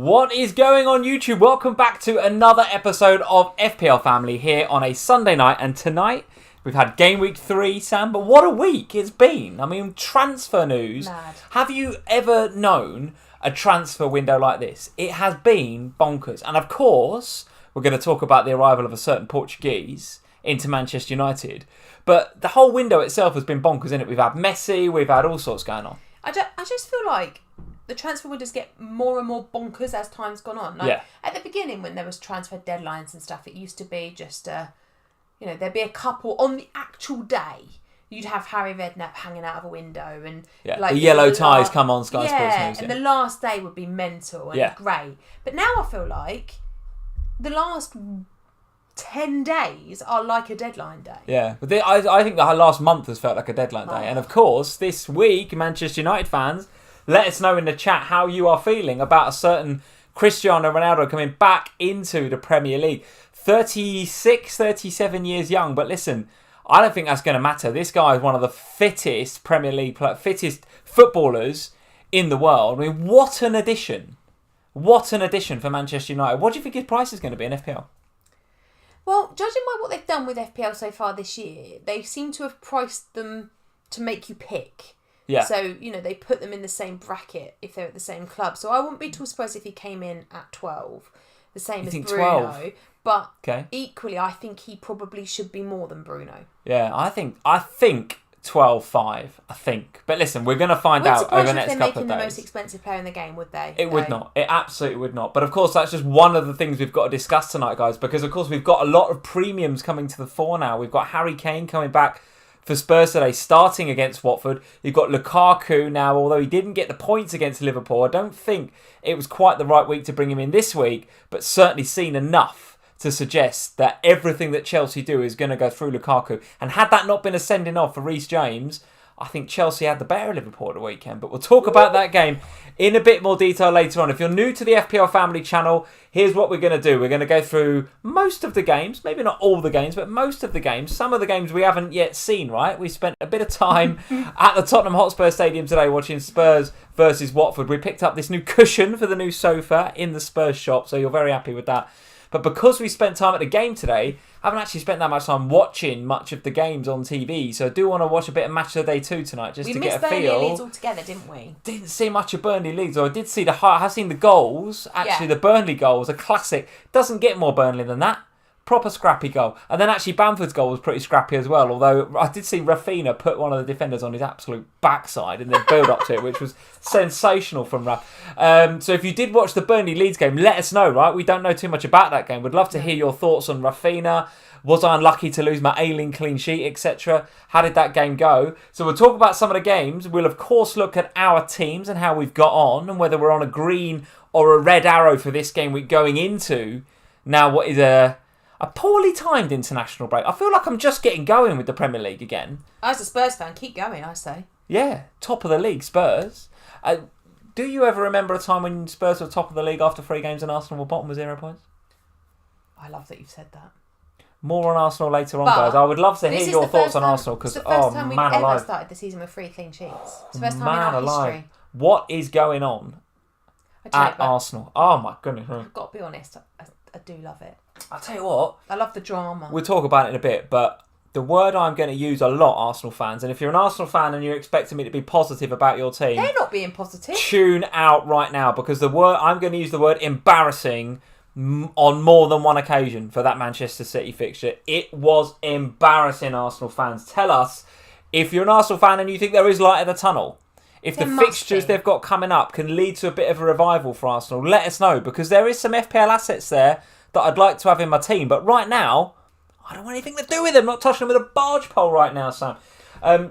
What is going on YouTube? Welcome back to another episode of FPL Family here on a Sunday night. And tonight we've had game week 3, Sam. But what a week it's been. I mean, transfer news. Mad. Have you ever known a transfer window like this? It has been bonkers. And of course, we're going to talk about the arrival of a certain Portuguese into Manchester United. But the whole window itself has been bonkers, isn't it? We've had Messi, we've had all sorts going on. I just feel like the transfer windows get more and more bonkers as time's gone on. Like, Yeah. At the beginning, when there was transfer deadlines and stuff, it used to be just, there'd be a couple on the actual day. You'd have Harry Redknapp hanging out of a window, and the yellow ties come on Sky Sports News. And the last day would be mental and great. But now I feel like the last 10 days are like a deadline day. Yeah, but I think the last month has felt like a deadline day. And of course, this week, Manchester United fans, let us know in the chat how you are feeling about a certain Cristiano Ronaldo coming back into the Premier League. 36, 37 years young, but listen, I don't think that's going to matter. This guy is one of the fittest Premier League, fittest footballers in the world. I mean, what an addition. What an addition for Manchester United. What do you think his price is going to be in FPL? Well, judging by what they've done with FPL so far this year, they seem to have priced them to make you pick. Yeah. So, they put them in the same bracket if they're at the same club. So I wouldn't be too surprised if he came in at 12, the same as Bruno. 12? But equally, I think he probably should be more than Bruno. Yeah, I think 12.5, I think. But listen, we're going to find out over the next couple of days. If they're making the most expensive player in the game, would they? It would not. It absolutely would not. But of course, that's just one of the things we've got to discuss tonight, guys, because of course we've got a lot of premiums coming to the fore now. We've got Harry Kane coming back for Spurs today, starting against Watford. You've got Lukaku now, although he didn't get the points against Liverpool. I don't think it was quite the right week to bring him in this week, but certainly seen enough to suggest that everything that Chelsea do is going to go through Lukaku. And had that not been a sending off for Reece James, I think Chelsea had the better of Liverpool at the weekend. But we'll talk about that game in a bit more detail later on. If you're new to the FPL Family channel, here's what we're going to do. We're going to go through most of the games, maybe not all the games, but most of the games. Some of the games we haven't yet seen, right? We spent a bit of time at the Tottenham Hotspur Stadium today watching Spurs versus Watford. We picked up this new cushion for the new sofa in the Spurs shop, so you're very happy with that. But because we spent time at the game today, I haven't actually spent that much time watching much of the games on TV. So I do want to watch a bit of Match of the Day 2 tonight just to get a feel. We missed Burnley Leeds altogether, didn't we? Didn't see much of Burnley Leeds. Or I did see I've seen the goals. Actually, the Burnley goal was a classic. Doesn't get more Burnley than that. Proper scrappy goal. And then actually Bamford's goal was pretty scrappy as well. Although I did see Rafinha put one of the defenders on his absolute backside in the build up to it, which was sensational from Raf. So if you did watch the Burnley Leeds game, let us know, right? We don't know too much about that game. We'd love to hear your thoughts on Rafinha. Was I unlucky to lose my ailing clean sheet, etc.? How did that game go? So we'll talk about some of the games. We'll, of course, look at our teams and how we've got on and whether we're on a green or a red arrow for this game week going into now what is a poorly timed international break. I feel like I'm just getting going with the Premier League again. As a Spurs fan, keep going, I say. Yeah, top of the league, Spurs. Do you ever remember a time when Spurs were top of the league after 3 games and Arsenal were bottom with 0 points? I love that you've said that. More on Arsenal later on, guys. I would love to hear your thoughts on Arsenal because, it's the first time we've ever started the season with 3 clean sheets. It's the first time in our history. What is going on at Arsenal? Oh my goodness. I've got to be honest, I do love it. I'll tell you what. I love the drama. We'll talk about it in a bit, but the word I'm going to use a lot, Arsenal fans, and if you're an Arsenal fan and you're expecting me to be positive about your team... They're not being positive. Tune out right now because I'm going to use the word embarrassing on more than one occasion for that Manchester City fixture. It was embarrassing, Arsenal fans. Tell us if you're an Arsenal fan and you think there is light at the tunnel. If the fixtures they've got coming up can lead to a bit of a revival for Arsenal, let us know because there is some FPL assets there that I'd like to have in my team. But right now, I don't want anything to do with them. I'm not touching them with a barge pole right now, Sam.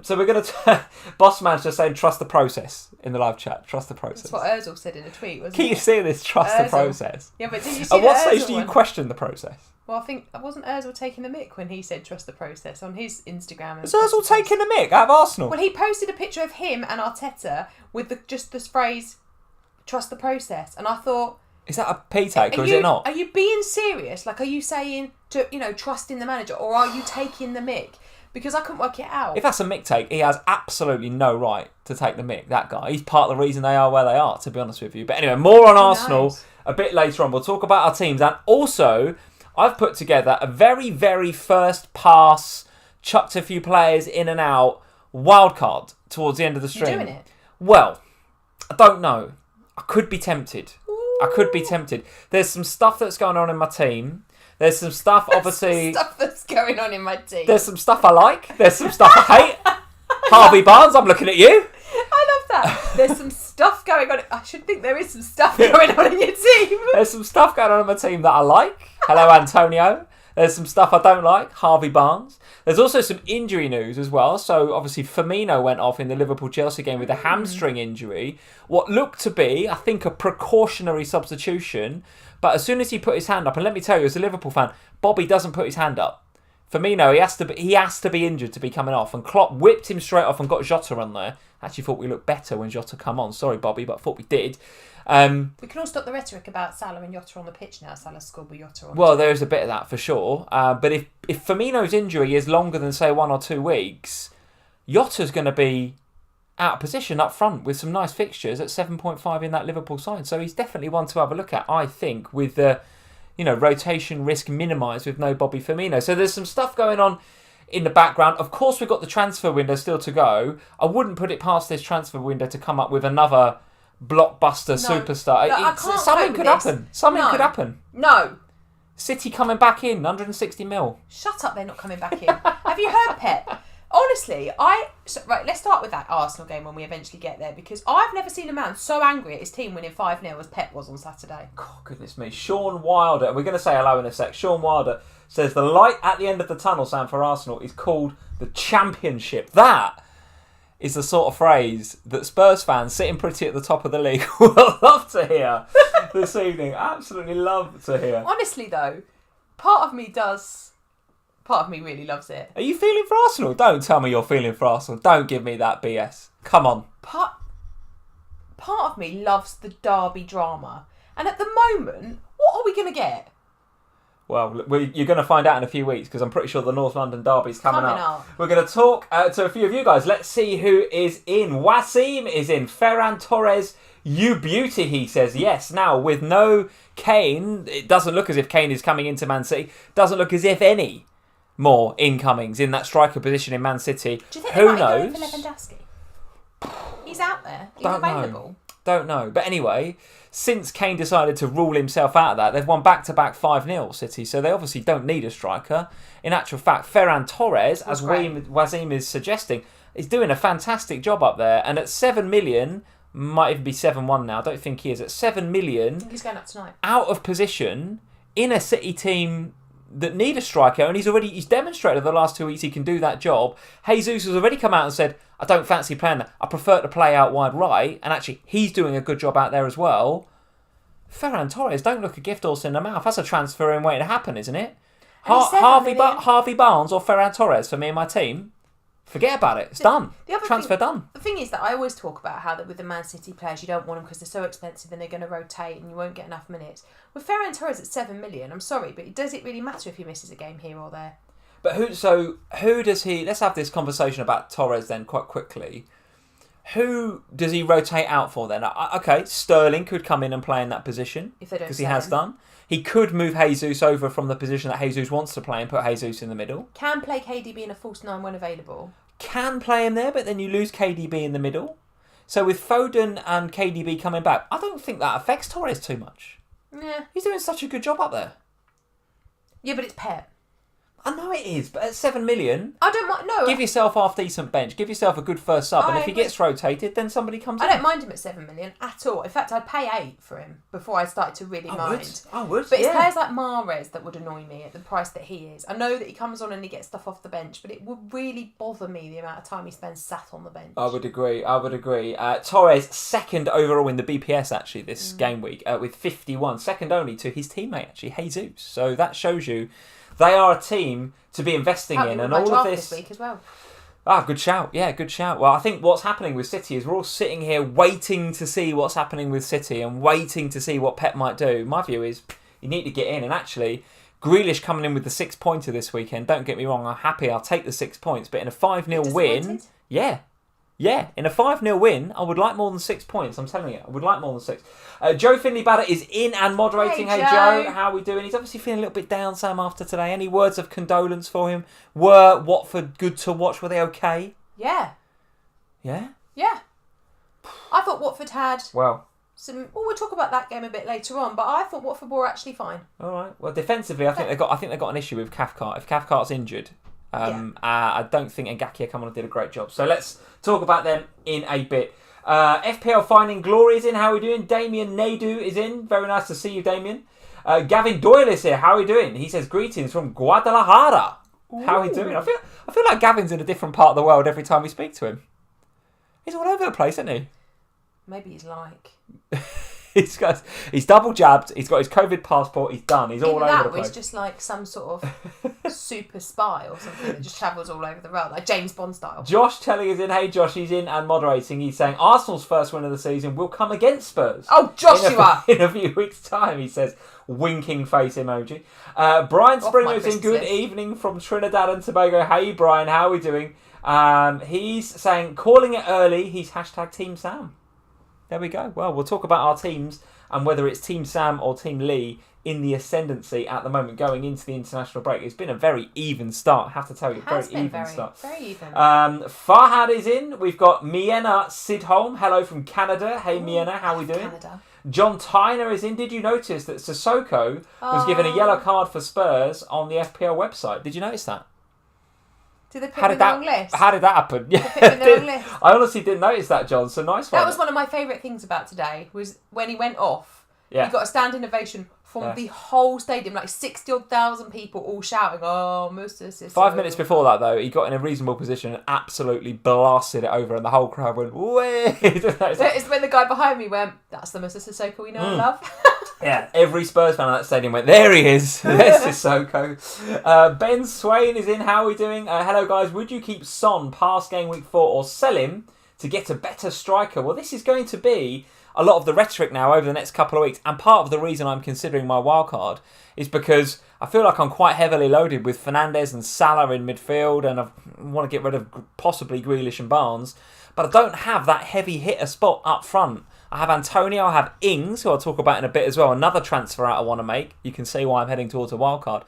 So we're going to... Bossman's just saying, trust the process in the live chat. Trust the process. That's what Ozil said in a tweet, wasn't it? Can you see this? Trust the process. Yeah, but did you see At what stage do you question the process? Well, I think... Wasn't Ozil taking the mick when he said trust the process on his Instagram? Was Ozil taking the mick out of Arsenal? Well, he posted a picture of him and Arteta with just this phrase, trust the process. And I thought... Is that a P-take or is it not? Are you being serious? Like, are you saying to, trusting the manager or are you taking the mick? Because I couldn't work it out. If that's a mick take, he has absolutely no right to take the mick, that guy. He's part of the reason they are where they are, to be honest with you. But anyway, more on Arsenal a bit later on. We'll talk about our teams. And also, I've put together a very, very first pass, chucked a few players in and out, wildcard towards the end of the stream. You're doing it? Well, I don't know. I could be tempted. There's some stuff that's going on in my team. There's some stuff, obviously... stuff that's going on in my team. There's some stuff I like. There's some stuff I hate. Harvey Barnes, I'm looking at you. I love that. There's some stuff going on. I should think there is some stuff going on in your team. There's some stuff going on in my team that I like. Hello, Antonio. There's some stuff I don't like. Harvey Barnes. There's also some injury news as well. So, obviously, Firmino went off in the Liverpool-Chelsea game with a hamstring injury. What looked to be, I think, a precautionary substitution. But as soon as he put his hand up, and let me tell you, as a Liverpool fan, Bobby doesn't put his hand up. Firmino, he has to be injured to be coming off. And Klopp whipped him straight off and got Jota on there. Actually thought we looked better when Jota come on. Sorry, Bobby, but I thought we did. We can all stop the rhetoric about Salah and Jota on the pitch now. Salah scored with Jota on. Well, there is a bit of that for sure. But if Firmino's injury is longer than, say, 1 or 2 weeks, Jota's going to be out of position up front with some nice fixtures at 7.5 in that Liverpool side. So he's definitely one to have a look at, I think, with the rotation risk minimised with no Bobby Firmino. So there's some stuff going on in the background. Of course, we've got the transfer window still to go. I wouldn't put it past this transfer window to come up with another blockbuster superstar. Something could happen. Could happen. No. City coming back in, 160 mil. Shut up, they're not coming back in. Have you heard Pep? Honestly, right, let's start with that Arsenal game when we eventually get there, because I've never seen a man so angry at his team winning 5-0 as Pep was on Saturday. Oh, goodness me. Sean Wilder, we're going to say hello in a sec. Sean Wilder says the light at the end of the tunnel, Sam, for Arsenal is called the Championship. That is the sort of phrase that Spurs fans sitting pretty at the top of the league will love to hear this evening. Absolutely love to hear. Honestly, though, part of me really loves it. Are you feeling for Arsenal? Don't tell me you're feeling for Arsenal. Don't give me that BS. Come on. Part of me loves the derby drama. And at the moment, what are we going to get? Well, you're going to find out in a few weeks, because I'm pretty sure the North London derby's coming up. We're going to talk to a few of you guys. Let's see who is in. Wasim is in. Ferran Torres, you beauty, he says. Yes, now with no Kane, it doesn't look as if Kane is coming into Man City. Doesn't look as if any more incomings in that striker position in Man City. Do you think who they might knows? go for Lewandowski? He's out there. He's available. Don't know. But anyway, since Kane decided to rule himself out of that, they've won back-to-back 5-0 City, so they obviously don't need a striker. In actual fact, Ferran Torres, as Wasim is suggesting, is doing a fantastic job up there. And at 7 million, might even be 7-1 now, I don't think he is, at 7 million, I think he's going up tonight. Out of position, in a City team that need a striker, and he's demonstrated the last 2 weeks he can do that job. Jesus has already come out and said, I don't fancy playing that. I prefer to play out wide right, and actually he's doing a good job out there as well. Ferran Torres, don't look a gift horse in the mouth. That's a transfer in waiting to happen, isn't it? Harvey Barnes or Ferran Torres for me and my team. Forget about it. It's done. Transfer done. The thing is that I always talk about how that with the Man City players, you don't want them because they're so expensive and they're going to rotate and you won't get enough minutes. With Ferran Torres at 7 million, I'm sorry, but does it really matter if he misses a game here or there? But who does he... Let's have this conversation about Torres then quite quickly. Who does he rotate out for then? Okay, Sterling could come in and play in that position. If they don't, because he has done. He could move Jesus over from the position that Jesus wants to play and put Jesus in the middle. Can play KDB in a false 9 when available. Can play him there, but then you lose KDB in the middle. So with Foden and KDB coming back, I don't think that affects Torres too much. Yeah. He's doing such a good job up there. Yeah, but it's Pep. I know it is, but at 7 million... I don't mind... No. Give yourself half-decent bench. Give yourself a good first sub. And if he gets rotated, then somebody comes in. I don't mind him at 7 million at all. In fact, I'd pay 8 for him before I started to really mind. I would, But it's players like Mahrez that would annoy me at the price that he is. I know that he comes on and he gets stuff off the bench, but it would really bother me the amount of time he spends sat on the bench. I would agree. Torres, second overall in the BPS, actually, this game week, with 51. Second only to his teammate, actually, Jesus. So that shows you they are a team to be investing in, and all of this week as well. Good shout. Yeah, good shout. Well, I think what's happening with City is we're all sitting here waiting to see what's happening with City and waiting to see what Pep might do. My view is you need to get in, and actually Grealish coming in with the 6-pointer this weekend. Don't get me wrong, I'm happy. I'll take the 6 points, but in a 5-0 win, yeah, Yeah, in a 5-0 win, I would like more than 6 points. I'm telling you, I would like more than 6. Joe Finley-Batter is in and moderating. Hey Joe, how are we doing? He's obviously feeling a little bit down, Sam, after today. Any words of condolence for him? Were Watford good to watch? Were they okay? Yeah. Yeah? Yeah. I thought Watford had... Well... we'll talk about that game a bit later on, but I thought Watford were actually fine. All right. Well, defensively, I think they got an issue with Cathcart. If Cathcart's injured, I don't think Ngakia come on and did a great job. So let's talk about them in a bit. FPL Finding Glory is in. How are we doing? Damien Naidu is in. Very nice to see you, Damien. Gavin Doyle is here. How are we doing? He says greetings from Guadalajara. Ooh. How are we doing? I feel like Gavin's in a different part of the world every time we speak to him. He's all over the place, isn't he? Maybe he's like... he's double jabbed, he's got his COVID passport, he's done, he's all over the place. He's just like some sort of super spy or something that just travels all over the world, like James Bond style. Josh Telly is in. Hey Josh, he's in and moderating. He's saying Arsenal's first win of the season will come against Spurs. Oh, Joshua! In a few weeks' time, he says, winking face emoji. Brian Springer's in. Good evening from Trinidad and Tobago. Hey Brian, how are we doing? He's saying, calling it early, he's hashtag Team Sam. There we go. Well, we'll talk about our teams and whether it's Team Sam or Team Lee in the ascendancy at the moment going into the international break. It's been a very even start, I have to tell you. Very even start. Very even. Farhad is in. We've got Miena Sidholm. Hello from Canada. Hey, Miena, how are we doing? Canada. John Tyner is in. Did you notice that Sissoko was given a yellow card for Spurs on the FPL website? Did you notice that? Did they put him in the wrong list? How did that happen? Yeah, I honestly didn't notice that, John. So nice one. That was one of my favourite things about today, was when he went off. Yeah. He got a standing ovation from the whole stadium, like 60,000 people all shouting, "Oh, Musa Sissoko." 5 minutes before that, though, he got in a reasonable position and absolutely blasted it over, and the whole crowd went, "Way!" It's when the guy behind me went, "That's the Musa Sissoko we know and love." Yeah, every Spurs fan at that stadium went, "There he is." There's Sissoko. Ben Swain is in. How are we doing? Hello, guys. Would you keep Son past game week 4 or sell him to get a better striker? Well, this is going to be a lot of the rhetoric now over the next couple of weeks. And part of the reason I'm considering my wildcard is because I feel like I'm quite heavily loaded with Fernandes and Salah in midfield, and I want to get rid of possibly Grealish and Barnes. But I don't have that heavy hitter spot up front. I have Antonio, I have Ings, who I'll talk about in a bit as well. Another transfer out I want to make. You can see why I'm heading towards a wildcard.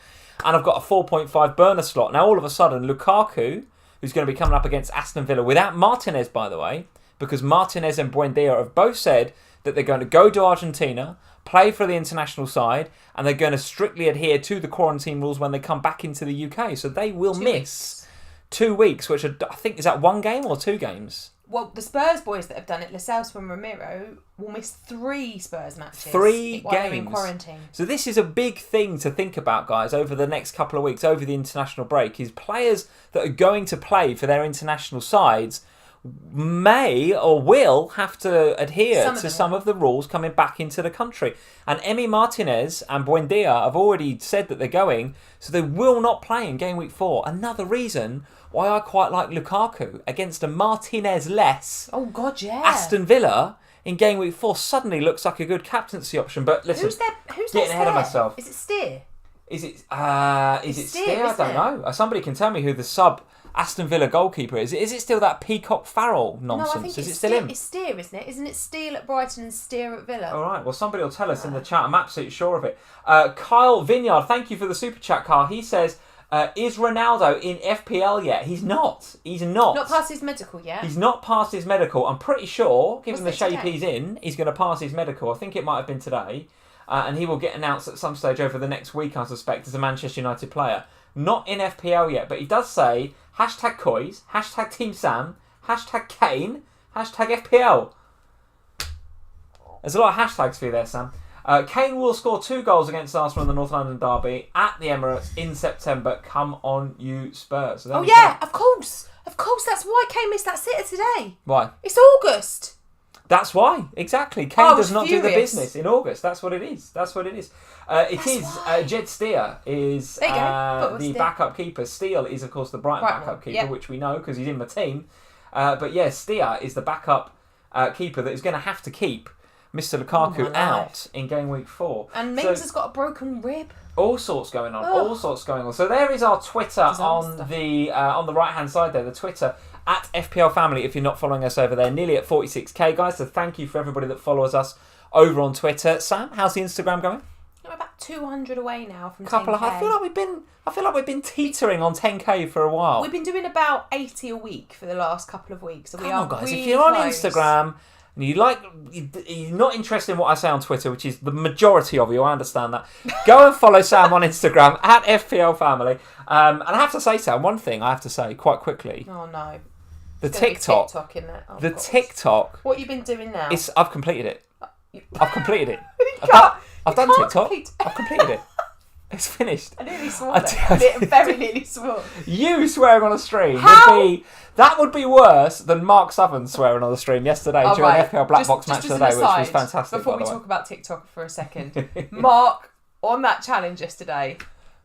And I've got a 4.5 burner slot. Now, all of a sudden, Lukaku, who's going to be coming up against Aston Villa, without Martinez, by the way, because Martinez and Buendia have both said that they're going to go to Argentina, play for the international side, and they're going to strictly adhere to the quarantine rules when they come back into the UK. So they will miss 2 weeks, which are, I think, is that 1 game or 2 games? Well, the Spurs boys that have done it, Lascelles and Romero, will miss 3 Spurs matches. 3 while games. They're in quarantine. So this is a big thing to think about, guys, over the next couple of weeks, over the international break, is players that are going to play for their international sides may or will have to adhere to some of the rules coming back into the country. And Emi Martinez and Buendia have already said that they're going, so they will not play in game week 4. Another reason why I quite like Lukaku against a Martinez-less Aston Villa in game week 4 suddenly looks like a good captaincy option. But listen, who's getting ahead of myself. Is it Steer? Is it Steer? I don't know. Somebody can tell me who the sub Aston Villa goalkeeper is. Is it still that Peacock Farrell nonsense? No, I think is it still him? It's Steer, isn't it? Isn't it Steele at Brighton and Steer at Villa? All right. Well, somebody will tell us in the chat. I'm absolutely sure of it. Kyle Vineyard, thank you for the super chat, Carl. He says, is Ronaldo in FPL yet? He's not. He's not. Not past his medical yet? He's not passed his medical. I'm pretty sure, given the shape he's in, he's going to pass his medical. I think it might have been today. And he will get announced at some stage over the next week, I suspect, as a Manchester United player. Not in FPL yet, but he does say hashtag Coys, hashtag Team Sam, hashtag Kane, hashtag FPL. There's a lot of hashtags for you there, Sam. Kane will score 2 goals against Arsenal in the North London derby at the Emirates in September. Come on, you Spurs. So of course. Of course, that's why Kane missed that sitter today. Why? It's August. That's why, exactly. Kane does not do the business in August. That's what it is. Jed Steer is the backup keeper. Steele is, of course, the Brighton backup keeper, which we know because he's in my team. But yeah, Steer is the backup keeper that is going to have to keep Mr. Lukaku out in game week 4. And Mings has got a broken rib. All sorts going on. So there is our Twitter on the right hand side there. The Twitter at FPLFamily if you're not following us over there. Nearly at 46k, guys. So thank you for everybody that follows us over on Twitter. Sam, how's the Instagram going? We're about 200 away now from 10k. I feel like we've been teetering on 10k for a while. We've been doing about 80 a week for the last couple of weeks. So Come on, guys. If you're on Instagram and you're not interested in what I say on Twitter, which is the majority of you, I understand that. Go and follow Sam on Instagram at FPLFamily. And I have to say, Sam, one thing I have to say quite quickly. Oh no. The TikTok. TikTok, isn't it? Oh, the TikTok. What have you been doing now? I've completed it. I've completed it. I've done TikTok. I've completed it. It's finished. I nearly swore then. Very nearly swore. You swearing on a stream would be worse than Mark Southern swearing on the stream yesterday during FPL Black Box Match of the Day, which was fantastic. Before we talk about TikTok for a second, Mark on that challenge yesterday.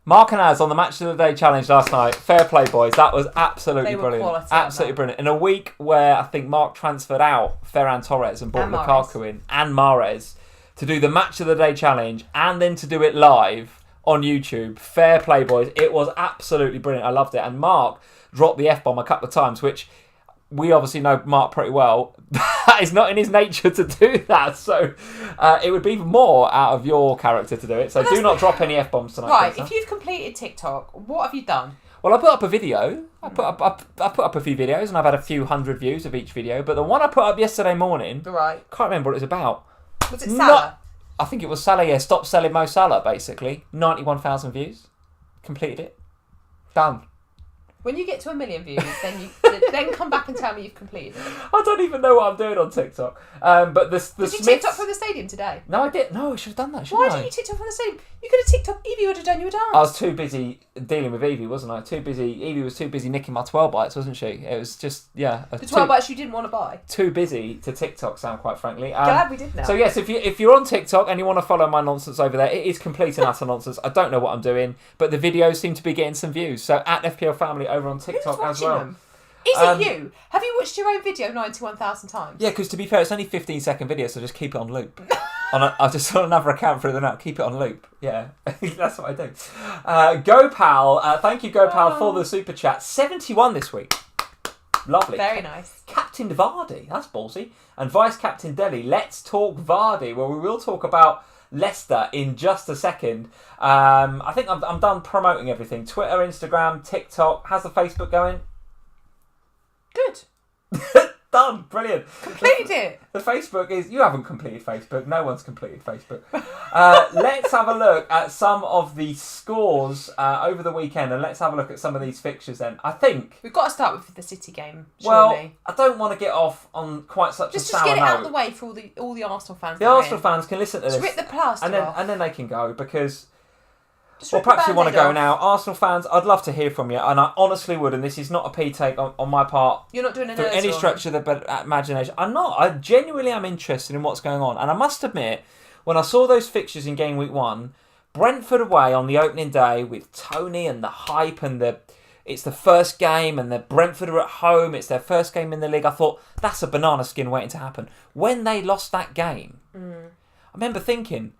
Mark and Az on the Match of the Day challenge last night. Fair play, boys. That was absolutely brilliant. Quality, absolutely brilliant. In a week where I think Mark transferred out Ferran Torres and brought Lukaku in and Mahrez to do the Match of the Day challenge and then to do it live on YouTube. Fair play, boys. It was absolutely brilliant. I loved it. And Mark dropped the F-bomb a couple of times, which we obviously know Mark pretty well. That is not in his nature to do that. So it would be more out of your character to do it. So do not drop any F-bombs tonight. Right, if you've completed TikTok, what have you done? Well, I put up a video. I put up a few videos and I've had a few hundred views of each video. But the one I put up yesterday morning, can't remember what it was about. Was it Salah? I think it was Salah, yeah. Stop selling Mo Salah, basically. 91,000 views. Completed it. Done. When you get to 1 million views, then come back and tell me you've completed it. I don't even know what I'm doing on TikTok. But the Did you TikTok from the stadium today? No, I didn't. No, I should have done that, Why didn't you TikTok from the stadium? You could have TikTok. Evie would have done you a dance. I was too busy dealing with Evie, wasn't I? Evie was too busy nicking my 12 bites, wasn't she? It was just, yeah. The 12 bites you didn't want to buy. Too busy to TikTok, Sam, quite frankly. Glad we did now. So yes, if you're on TikTok and you want to follow my nonsense over there, it is complete and utter nonsense. I don't know what I'm doing, but the videos seem to be getting some views. So at FPLFamily over on TikTok as well. Them? Is it you? Have you watched your own video 91,000 times? Yeah, because to be fair, it's only 15-second video, so just keep it on loop. I'll just on another account through the night, keep it on loop. Yeah, that's what I do. GoPal, thank you GoPal for the super chat. 71 this week. Lovely. Very nice. Captain Vardy, that's ballsy. And Vice Captain Deli, let's talk Vardy. Well, we will talk about Leicester in just a second. I think I'm done promoting everything. Twitter, Instagram, TikTok. How's the Facebook going? Good. Done. Brilliant. Completed it. The Facebook is... You haven't completed Facebook. No one's completed Facebook. Let's have a look at some of the scores over the weekend and let's have a look at some of these fixtures then. I think... We've got to start with the City game, surely. Well, I don't want to get off on quite such a sour note. Just get it out of the way for all the Arsenal fans. The Arsenal fans can listen to this. Just rip the plaster off. And then they can go because... Well, perhaps you want to go now. Arsenal fans, I'd love to hear from you, and I honestly would, and this is not a pee take on my part. You're not doing through any stretch of the imagination. I'm not. I genuinely am interested in what's going on. And I must admit, when I saw those fixtures in game week 1, Brentford away on the opening day with Tony and the hype and it's the first game and the Brentford are at home, it's their first game in the league, I thought, that's a banana skin waiting to happen. When they lost that game, I remember thinking...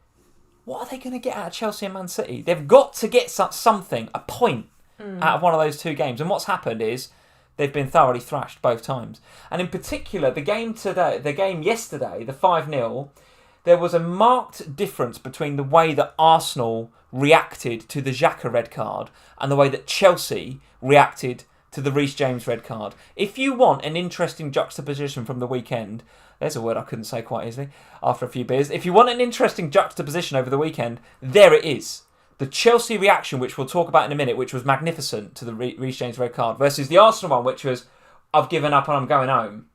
What are they going to get out of Chelsea and Man City? They've got to get something, a point, out of one of those two games. And what's happened is they've been thoroughly thrashed both times. And in particular, the game yesterday, the 5-0, there was a marked difference between the way that Arsenal reacted to the Xhaka red card and the way that Chelsea reacted to the Reece James red card. If you want an interesting juxtaposition from the weekend... There's a word I couldn't say quite easily after a few beers. If you want an interesting juxtaposition over the weekend, there it is. The Chelsea reaction, which we'll talk about in a minute, which was magnificent to the Reece James red card, versus the Arsenal one, which was, I've given up and I'm going home.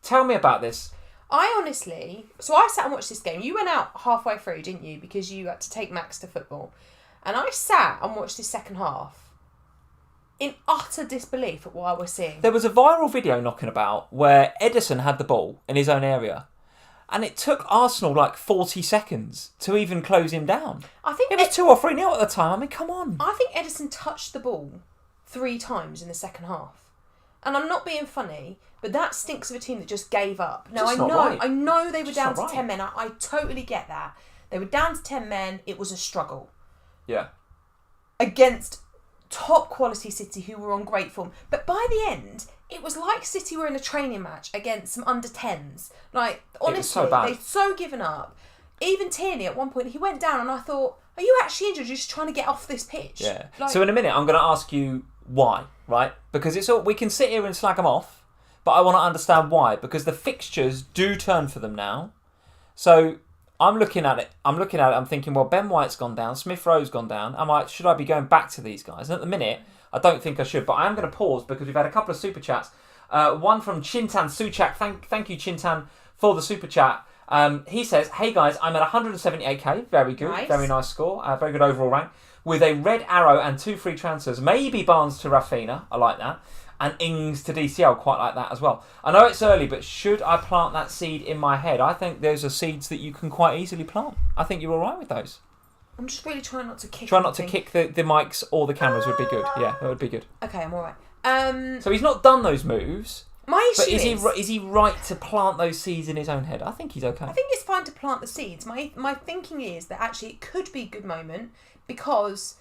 Tell me about this. I sat and watched this game. You went out halfway through, didn't you? Because you had to take Max to football. And I sat and watched this second half in utter disbelief at what I was seeing. There was a viral video knocking about where Ederson had the ball in his own area and it took Arsenal like 40 seconds to even close him down. I think it was 2 or 3-0 at the time. I mean, come on. I think Ederson touched the ball 3 times in the second half. And I'm not being funny, but that stinks of a team that just gave up. Now, I know they were down to 10 men. I totally get that. They were down to 10 men. It was a struggle. Yeah. Against top quality City who were on great form. But by the end, it was like City were in a training match against some under-10s. Like, honestly, they'd so given up. Even Tierney, at one point, he went down and I thought, are you actually injured? You're just trying to get off this pitch. Yeah. So in a minute, I'm going to ask you why, right? Because it's all, we can sit here and slag them off, but I want to understand why. Because the fixtures do turn for them now. So I'm looking at it. I'm thinking, well, Ben White's gone down. Smith Rowe's gone down. Should I be going back to these guys? And at the minute, I don't think I should. But I am going to pause because we've had a couple of super chats. One from Chintan Suchak. Thank you, Chintan, for the super chat. He says, hey guys, I'm at 178k. Very good. Nice. Very nice score. Very good overall rank. With a red arrow and 2 free transfers. Maybe Barnes to Rafinha. I like that. And Ings to DCL. Quite like that as well. I know it's early, but should I plant that seed in my head? I think those are seeds that you can quite easily plant. I think you're all right with those. I'm just really trying not to kick. Try not to kick the mics or the cameras would be good. Yeah, that would be good. Okay, I'm all right. So he's not done those moves. My issue is he right to plant those seeds in his own head? I think he's okay. I think it's fine to plant the seeds. My thinking is that actually it could be a good moment because,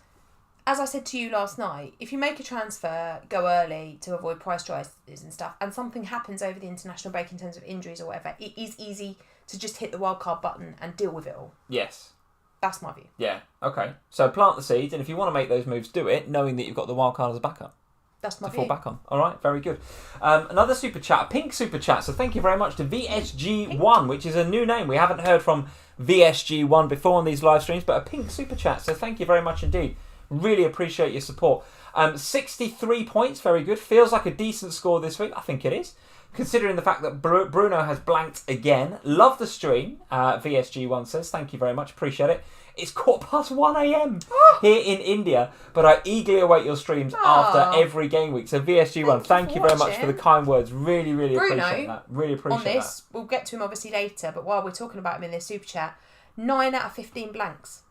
as I said to you last night, if you make a transfer, go early to avoid price rises and stuff, and something happens over the international break in terms of injuries or whatever, it is easy to just hit the wildcard button and deal with it all. Yes. That's my view. Yeah, okay. So plant the seeds, and if you want to make those moves, do it, knowing that you've got the wildcard as a backup. That's my to fall back on. All right, very good. Another super chat, a pink super chat. So thank you very much to VSG1, which is a new name. We haven't heard from VSG1 before on these live streams, but a pink super chat. So thank you very much indeed. Really appreciate your support. 63 points, very good. Feels like a decent score this week. I think it is, considering the fact that Bruno has blanked again. Love the stream, VSG1 says. Thank you very much. Appreciate it. It's 1:15 a.m. here in India, but I eagerly await your streams after every game week. So VSG1, thank you very much for the kind words. Really, really appreciate that. Really appreciate that. On this, we'll get to him obviously later, but while we're talking about him in this super chat, 9 out of 15 blanks.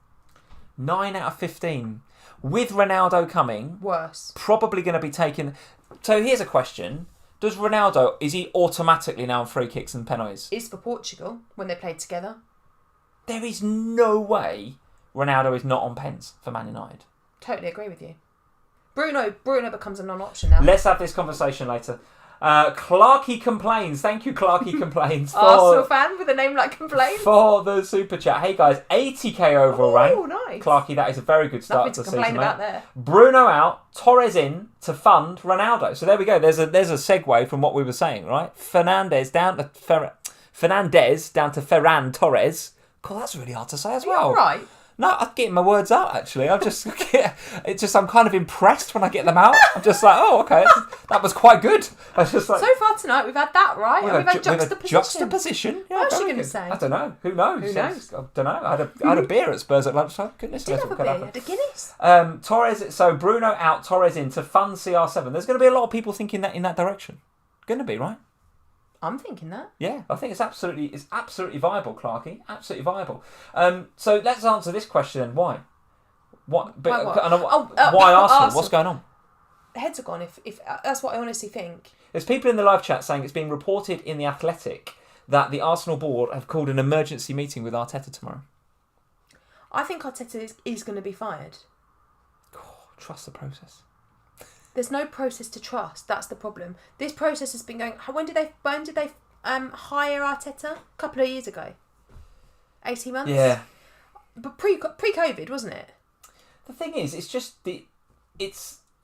9 out of 15. With Ronaldo coming, worse. Probably going to be taken. So here's a question. Does Ronaldo, is he automatically now on free kicks and penalties? Is for Portugal when they played together. There is no way Ronaldo is not on pens for Man United. Totally agree with you. Bruno becomes a non-option now. Let's have this conversation later. Clarky complains. Thank you, Clarky complains. Arsenal fan with a name like complains. For the super chat. Hey guys, 80k overall rank. Oh, nice. Clarky, that is a very good start to the season. Nothing to complain about there. Bruno out, Torres in to fund Ronaldo. So there we go. There's a segue from what we were saying, right? Fernandez down to Ferran Torres. God, that's really hard to say as well. You're right. No, I'm getting my words out, actually. I'm kind of impressed when I get them out. I'm just like, oh, okay, that was quite good. I was just like, so far tonight, we've had that, right? We've had juxtaposition. Juxtaposition? Yeah, what was she going to say? I don't know. Who knows? Who knows? I don't know. I had a beer at Spurs at lunchtime. Goodness knows what could happen. Had a Guinness. Torres, so Bruno out, Torres in to fund CR7. There's going to be a lot of people thinking that in that direction. Going to be, right? I'm thinking that. Yeah, I think it's absolutely viable, Clarky. Absolutely viable. So let's answer this question then. Why? Why Arsenal? What's going on? Heads are gone. If that's what I honestly think. There's people in the live chat saying it's being reported in The Athletic that the Arsenal board have called an emergency meeting with Arteta tomorrow. I think Arteta is going to be fired. Oh, trust the process. There's no process to trust. That's the problem. This process has been going. When did they hire Arteta? A couple of years ago. 18 months. Yeah. But pre-COVID, wasn't it? The thing is, it's just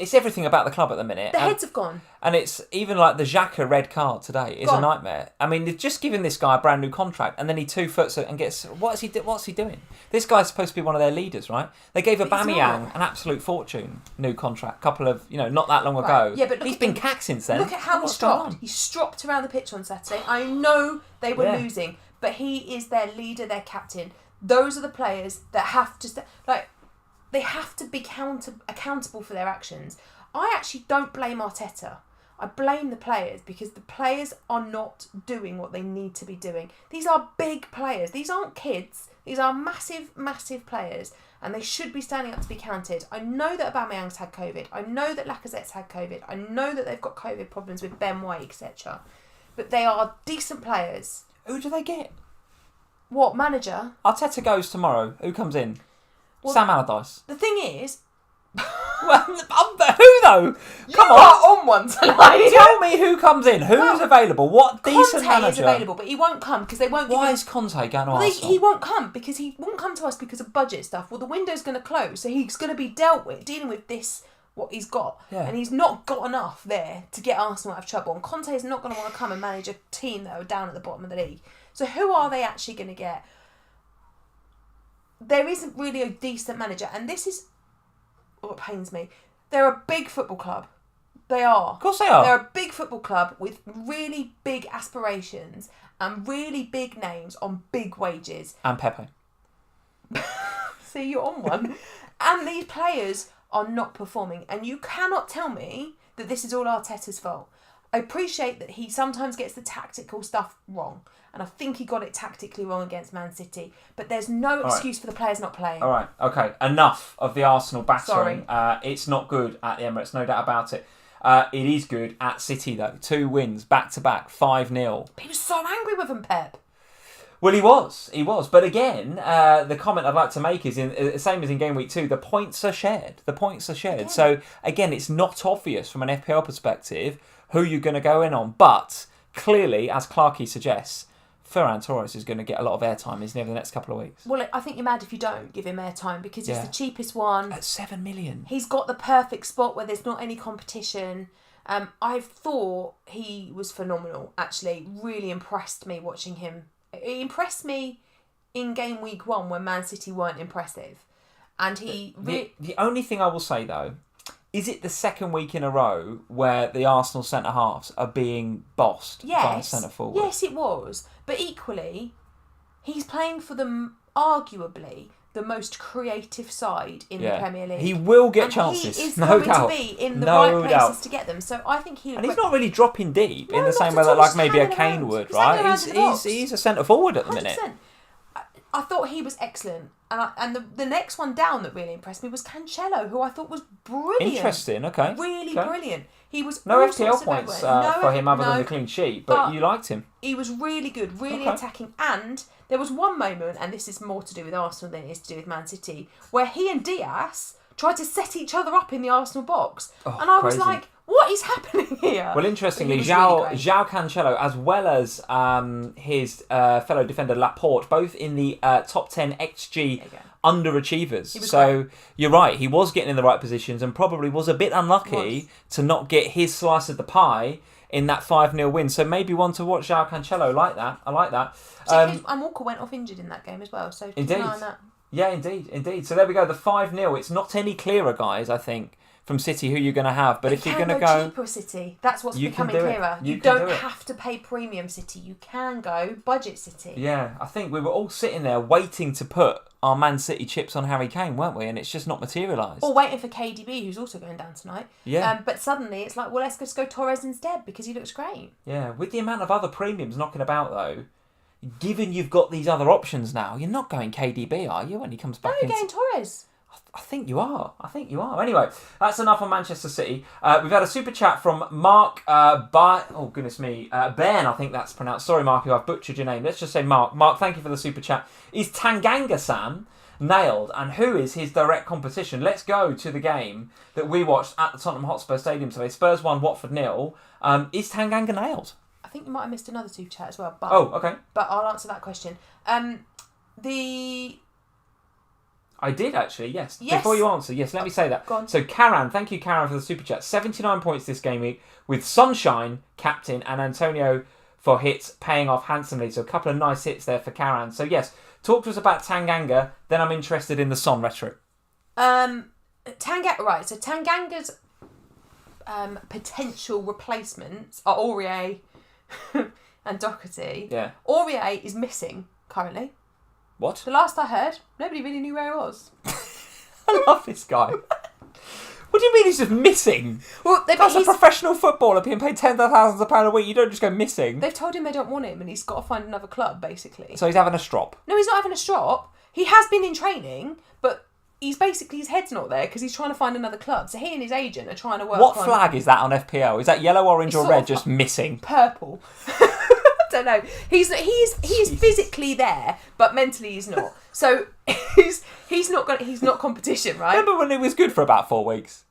it's everything about the club at the minute. The heads have gone. And it's even like the Xhaka red card today is a nightmare. I mean, they've just given this guy a brand new contract and then he 2 foots it and gets... What's he doing? This guy's supposed to be one of their leaders, right? They gave Aubameyang an absolute fortune, new contract, couple of, not that long ago. Yeah, but he's been cacked since then. Look at how he stropped. He stropped around the pitch on Saturday. I know they were losing, but he is their leader, their captain. Those are the players that have to... They have to be accountable for their actions. I actually don't blame Arteta. I blame the players because the players are not doing what they need to be doing. These are big players. These aren't kids. These are massive, massive players and they should be standing up to be counted. I know that Aubameyang's had COVID. I know that Lacazette's had COVID. I know that they've got COVID problems with Ben White, etc. But they are decent players. Who do they get? What, manager? Arteta goes tomorrow. Who comes in? Well, Sam Allardyce. The thing is... Who though? Come on one tonight. Tell me who comes in. Who's available? What decent manager? Conte is available, but he won't come because they won't. Why is Conte going to Arsenal? He won't come because he won't come to us because of budget stuff. Well, the window's going to close, so he's going to be dealing with this. What he's got, and he's not got enough there to get Arsenal out of trouble. And Conte is not going to want to come and manage a team that are down at the bottom of the league. So who are they actually going to get? There isn't really a decent manager, and this is what pains me. They're a big football club. They are. Of course they are. They're a big football club with really big aspirations and really big names on big wages. And Pepe. See, you're on one. And these players are not performing, and you cannot tell me that this is all Arteta's fault. I appreciate that he sometimes gets the tactical stuff wrong, and I think he got it tactically wrong against Man City, but there's no excuse for the players not playing. All right, okay, enough of the Arsenal battering. It's not good at the Emirates, no doubt about it. It is good at City, though. 2 wins, back-to-back, 5-0. He was so angry with him, Pep. Well, he was. But again, the comment I'd like to make is, same as in Game Week 2, the points are shared. Yeah. So, again, it's not obvious from an FPL perspective who you're going to go in on. But, clearly, as Clarkey suggests, Ferran Torres is going to get a lot of airtime, isn't he, over the next couple of weeks? Well, I think you're mad if you don't give him airtime because he's the cheapest one. At 7 million. He's got the perfect spot where there's not any competition. I thought he was phenomenal, actually. Really impressed me watching him. It impressed me in Game Week 1 when Man City weren't impressive. And The only thing I will say, though, is it the second week in a row where the Arsenal centre-halves are being bossed by a centre-forward? Yes, it was. But equally, he's playing for them, arguably, the most creative side in the Premier League. He will get chances, he is no going doubt. to be in the right places to get them. So I think and he's not really dropping deep in the same way that like maybe a Kane would, right? He's a centre forward at the 100%. Minute. I thought he was excellent, and the next one down that really impressed me was Cancello, who I thought was brilliant. Interesting, okay. Really brilliant. He was no FPL points for him other than the clean sheet, but you liked him. He was really good, really attacking, and there was one moment, and this is more to do with Arsenal than it is to do with Man City, where he and Diaz tried to set each other up in the Arsenal box, and I was like, what is happening here? Well, interestingly, João Cancello, as well as his fellow defender Laporte, both in the top 10 XG underachievers. So you're right, he was getting in the right positions and probably was a bit unlucky to not get his slice of the pie in that 5-0 win. So maybe one to watch João Cancello. I like that. And Walker went off injured in that game as well, so keep an eye on that. Yeah, indeed. So there we go, the 5-0. It's not any clearer, guys, I think, from City who you're going to have. But if you're going to go cheaper City, that's what's becoming clearer. You don't have to pay premium City. You can go budget City. Yeah, I think we were all sitting there waiting to put our Man City chips on Harry Kane, weren't we? And it's just not materialised. Or waiting for KDB, who's also going down tonight. Yeah. But suddenly it's like, well, let's just go Torres instead because he looks great. Yeah, with the amount of other premiums knocking about though, given you've got these other options now, you're not going KDB, are you, when he comes back? No, you're going Torres. I think you are. Anyway, that's enough on Manchester City. We've had a super chat from Mark Ben, I think that's pronounced. Sorry, Mark, if I've butchered your name. Let's just say Mark. Mark, thank you for the super chat. Is Tanganga Sam nailed? And who is his direct competition? Let's go to the game that we watched at the Tottenham Hotspur Stadium today. Spurs 1, Watford 0. Is Tanganga nailed? I think you might have missed another super chat as well. But, okay. But I'll answer that question. I did actually, yes. Before you answer, yes, let me say that. Go on. So Karan, thank you Karan for the super chat. 79 points this game week with Sunshine, captain, and Antonio for hits paying off handsomely. So a couple of nice hits there for Karan. So yes, talk to us about Tanganga, then I'm interested in the Son rhetoric. So Tanganga's potential replacements are Aurier and Doherty. Yeah. Aurier is missing currently. What? The last I heard, nobody really knew where he was. I love this guy. What do you mean he's just missing? Well, that's a professional footballer being paid tens of thousands of pounds a week. You don't just go missing. They've told him they don't want him and he's got to find another club, basically. So he's having a strop? No, he's not having a strop. He has been in training, but his head's not there because he's trying to find another club. So he and his agent are trying to work What flag is that on FPL? Is that yellow, orange or red just missing? Purple. Don't know. He is physically there, but mentally he's not. So he's not competition, right? Remember when it was good for about 4 weeks?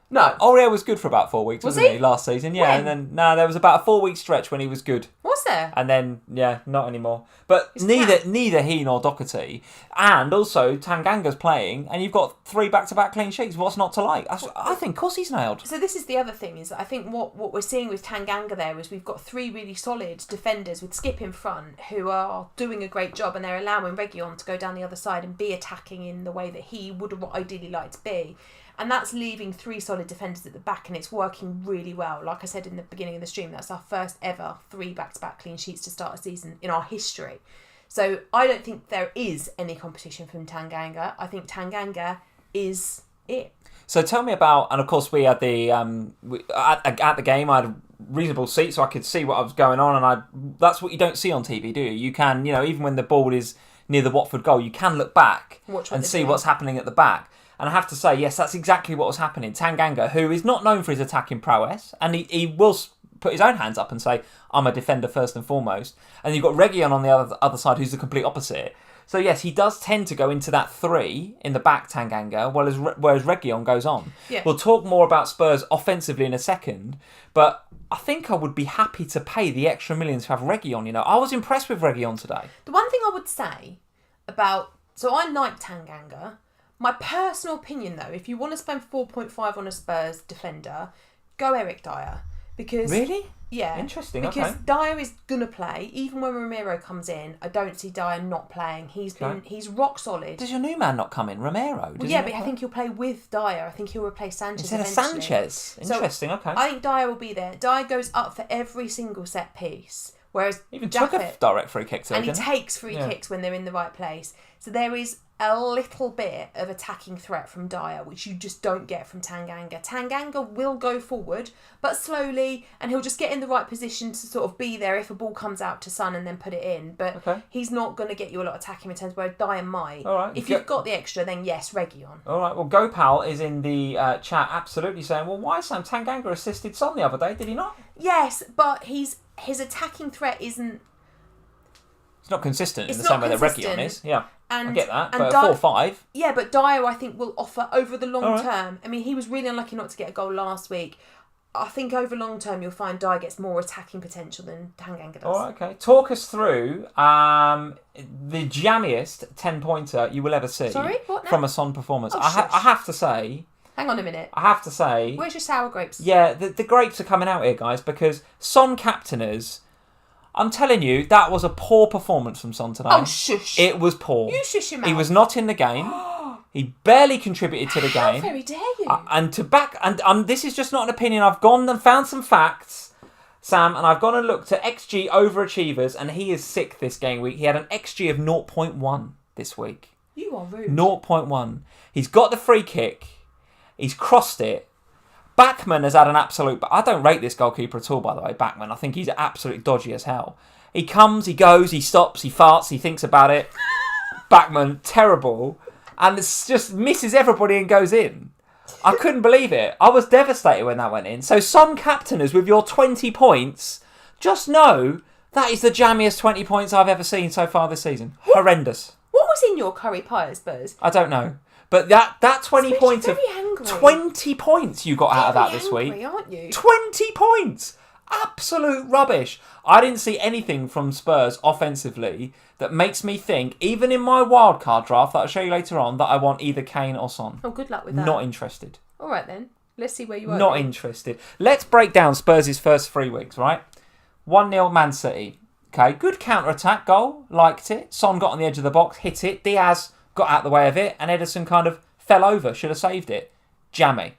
No. Aurier was good for about 4 weeks, wasn't he? Last season, yeah. When? And then there was about a 4-week stretch when he was good. Was there? And then, not anymore. But neither he nor Doherty. And also, Tanganga's playing, and you've got 3 back-to-back clean sheets. What's not to like? I think, of course, he's nailed. So this is the other thing, is that I think what we're seeing with Tanganga there is we've got 3 really solid defenders with Skip in front who are doing a great job, and they're allowing Reguilon to go down the other side and be attacking in the way that he would have ideally liked to be. And that's leaving 3 solid defenders at the back, and it's working really well. Like I said in the beginning of the stream, that's our first ever 3 back-to-back clean sheets to start a season in our history. So I don't think there is any competition from Tanganga. I think Tanganga is it. So tell me about, and of course we had the at the game I had a reasonable seat so I could see what was going on, and that's what you don't see on TV, do you? You can, even when the ball is near the Watford goal, you can look back and see what's happening at the back. And I have to say, yes, that's exactly what was happening. Tanganga, who is not known for his attacking prowess, and he will put his own hands up and say, I'm a defender first and foremost. And you've got Reguilon on the other side, who's the complete opposite. So yes, he does tend to go into that 3 in the back, Tanganga, whereas Reguilon goes on. Yeah. We'll talk more about Spurs offensively in a second, but I think I would be happy to pay the extra millions to have Reguilon. I was impressed with Reguilon today. The one thing I would say about... So I like Tanganga. My personal opinion, though, if you want to spend 4.5 on a Spurs defender, go Eric Dyer. Because Really? Yeah. Interesting, because okay. Dyer is going to play. Even when Romero comes in, I don't see Dyer not playing. He's rock solid. Does your new man not come in, Romero? But I think he'll play with Dyer. I think he'll replace Sanchez instead of Sanchez. Interesting, okay. I think Dyer will be there. Dyer goes up for every single set piece. Whereas even took a direct free kick today, and he takes free kicks when they're in the right place. So there is a little bit of attacking threat from Dyer, which you just don't get from Tanganga. Tanganga will go forward, but slowly, and he'll just get in the right position to sort of be there if a ball comes out to Son and then put it in. But he's not going to get you a lot of attacking returns, where Dyer might. All right. If you've got the extra, then yes, Reguilon. All right, well, Gopal is in the chat absolutely saying, well, why Sam Tanganga assisted Son the other day, did he not? Yes, but his attacking threat isn't... It's not consistent in the same way that Reguilon is. Yeah, I get that. But 4-5. Yeah, but Dyer, I think, will offer over the long term. I mean, he was really unlucky not to get a goal last week. I think over long term, you'll find Dyer gets more attacking potential than Tanganga does. All right, okay. Talk us through the jammiest 10-pointer you will ever see. Sorry, what now? From a Son performance. Oh, I have to say... Hang on a minute. I have to say... Where's your sour grapes? Yeah, the grapes are coming out here, guys, because Son captainers... I'm telling you, that was a poor performance from Son today. Oh, shush. It was poor. You shush your mouth. He was not in the game. He barely contributed to the game. How very dare you? And this is just not an opinion. I've gone and found some facts, Sam, and I've gone and looked at XG overachievers, and he is sick this game week. He had an XG of 0.1 this week. You are rude. 0.1. He's got the free kick. He's crossed it. Bachmann has had an absolute... I don't rate this goalkeeper at all, by the way, Bachmann. I think he's absolutely dodgy as hell. He comes, he goes, he stops, he farts, he thinks about it. Bachmann, terrible. And it's just misses everybody and goes in. I couldn't believe it. I was devastated when that went in. So some captainers with your 20 points, just know that is the jammiest 20 points I've ever seen so far this season. Horrendous. What was in your curry pie at Spurs? I don't know. But that 20 points of... 20 points you got out of that this week. Aren't you? 20 points! Absolute rubbish. I didn't see anything from Spurs offensively that makes me think, even in my wildcard draft that I'll show you later on, that I want either Kane or Son. Oh, good luck with that. Not interested. All right then. Let's see where you are. Not interested. Let's break down Spurs' first 3 weeks, right? 1-0 Man City. Okay, good counter-attack goal. Liked it. Son got on the edge of the box, hit it. Diaz got out the way of it, and Ederson kind of fell over. Should have saved it. Jammy.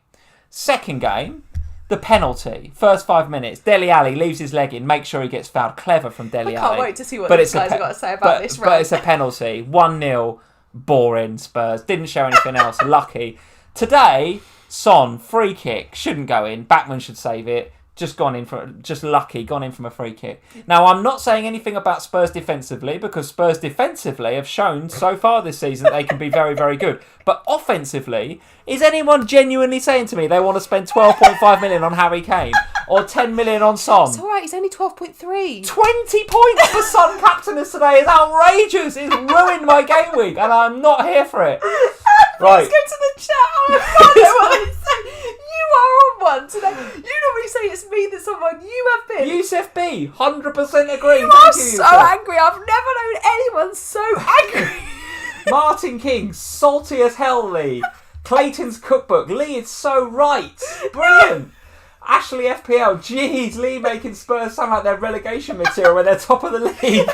Second game, the penalty. First 5 minutes, Dele Alli leaves his leg in, makes sure he gets fouled. Clever from Dele Alli. I can't wait to see what these guys have got to say about this round. But it's a penalty. 1-0, boring Spurs. Didn't show anything else. Lucky. Today, Son, free kick. Shouldn't go in. Bachmann should save it. Just gone in from a free kick. Now, I'm not saying anything about Spurs defensively, because Spurs defensively have shown so far this season that they can be very, very good. But offensively, is anyone genuinely saying to me they want to spend 12.5 million on Harry Kane or 10 million on Son? It's all right, he's only 12.3. 20 points for Son captainers today is outrageous. It's ruined my game week, and I'm not here for it. Right. Let's go to the chat. I can't know what they say. You far on one today. You normally say it's me that's on one. You have been. Yusuf B, 100% agree. You are so angry. I've never known anyone so angry. Martin King, salty as hell, Lee. Clayton's Cookbook. Lee is so right. Brilliant. Ashley FPL. Jeez, Lee making Spurs sound like they're relegation material when they're top of the league.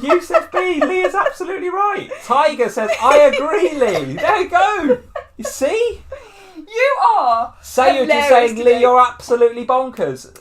Yusuf B, Lee is absolutely right. Tiger says, I agree, Lee. There you go. You see? You are. So you're just saying, Lee, you're absolutely bonkers.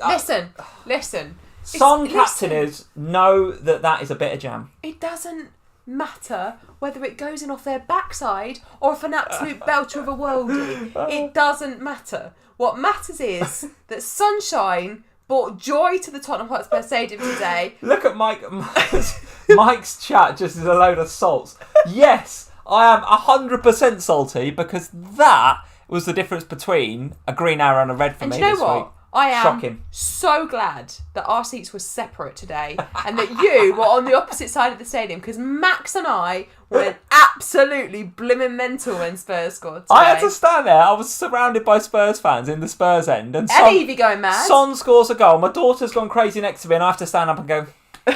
Listen. Son captainers know that is a bit of jam. It doesn't matter whether it goes in off their backside or if an absolute belter of a worldie. It doesn't matter. What matters is that Sunshine brought joy to the Tottenham Hotspur Stadium today. Look at Mike's chat just as a load of salts. Yes, I am 100% salty because that was the difference between a green arrow and a red for me this week. I am shocking. So glad that our seats were separate today and that you were on the opposite side of the stadium because Max and I went absolutely blimmin' mental when Spurs scored today. I had to stand there. I was surrounded by Spurs fans in the Spurs end. And Evie going mad. Son scores a goal. My daughter's gone crazy next to me and I have to stand up and go... Go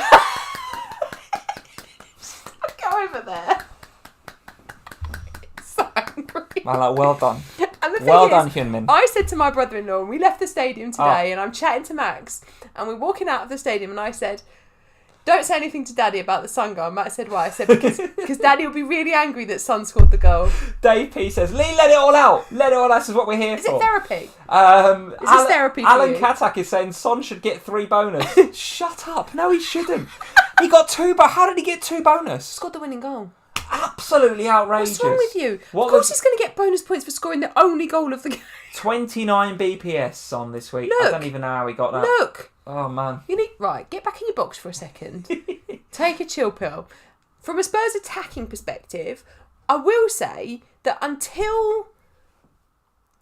over there. It's so angry. I'm like, well done. And the thing well is, done, Hyunmin. I said to my brother-in-law, and we left the stadium today, and I'm chatting to Max, and we're walking out of the stadium, and I said, don't say anything to Daddy about the Son goal. And Max said, why? I said, because Daddy will be really angry that Son scored the goal. Dave P says, Lee, let it all out. Let it all out. This is what we're here for. Is it therapy? Is this therapy for Alan you? Katak is saying Son should get 3 bonus. Shut up. No, he shouldn't. He got 2, but how did he get 2 bonus? Scored the winning goal. Absolutely outrageous. What's wrong with you? Of course he's going to get bonus points for scoring the only goal of the game. 29 BPS on this week. Look, I don't even know how he got that. Look. Oh, man. Right, get back in your box for a second. Take a chill pill. From a Spurs attacking perspective, I will say that until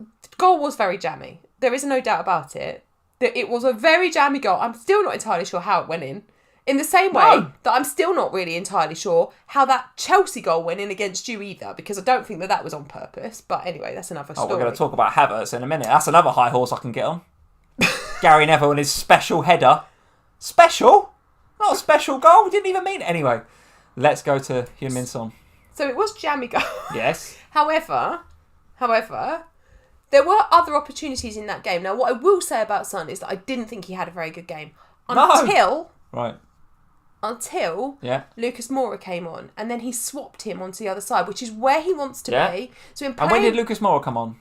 the goal was very jammy. There is no doubt about it. That it was a very jammy goal. I'm still not entirely sure how it went in. In the same way that I'm still not really entirely sure how that Chelsea goal went in against you either, because I don't think that was on purpose. But anyway, that's another story. We're going to talk about Havertz in a minute. That's another high horse I can get on. Gary Neville and his special header. Special? Not a special goal. We didn't even mean it. Anyway, let's go to Heung-min Son. So it was jammy goal. Yes. However, there were other opportunities in that game. Now, what I will say about Son is that I didn't think he had a very good game. Until Lucas Moura came on, and then he swapped him onto the other side, which is where he wants to be. So and when did Lucas Moura come on?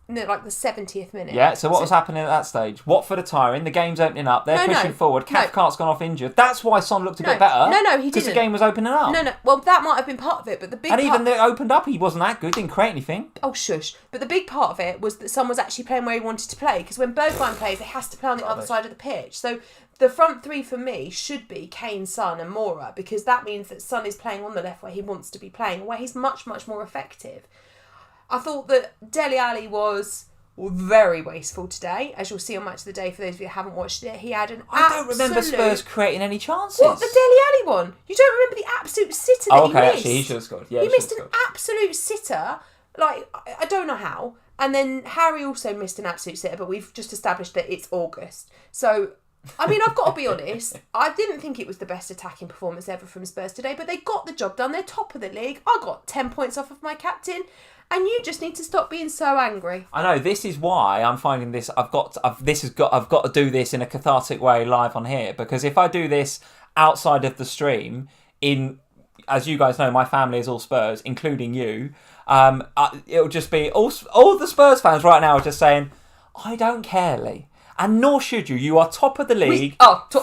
Like the 70th minute. Yeah, so what was happening at that stage? Watford are tiring, the game's opening up, they're pushing forward, Cathcart's gone off injured. That's why Son looked a bit better. No, he didn't. Because the game was opening up. No, well, that might have been part of it, but the big even though it opened up, he wasn't that good, didn't create anything. Oh, shush. But the big part of it was that Son was actually playing where he wanted to play, because when Bergwijn plays, he has to play on the other side of the pitch. So the front three for me should be Kane, Son and Moura, because that means that Son is playing on the left where he wants to be playing, where he's much, much more effective. I thought that Dele Alli was very wasteful today, as you'll see on Match of the Day. For those of you who haven't watched it, he had an I don't remember Spurs creating any chances. What, the Dele Alli one? You don't remember the absolute sitter that he missed? Actually, he should have scored. Yeah, he missed an absolute sitter. Like, I don't know how. And then Harry also missed an absolute sitter, but we've just established that it's August. So, I mean, I've got to be honest. I didn't think it was the best attacking performance ever from Spurs today, but they got the job done. They're top of the league. I got 10 points off of my captain. And you just need to stop being so angry. I know, this is why I'm finding this. I've got to do this in a cathartic way live on here, because if I do this outside of the stream, as you guys know, my family is all Spurs, including you. It'll just be all the Spurs fans right now are just saying, "I don't care, Lee." And nor should you. You are top of the league.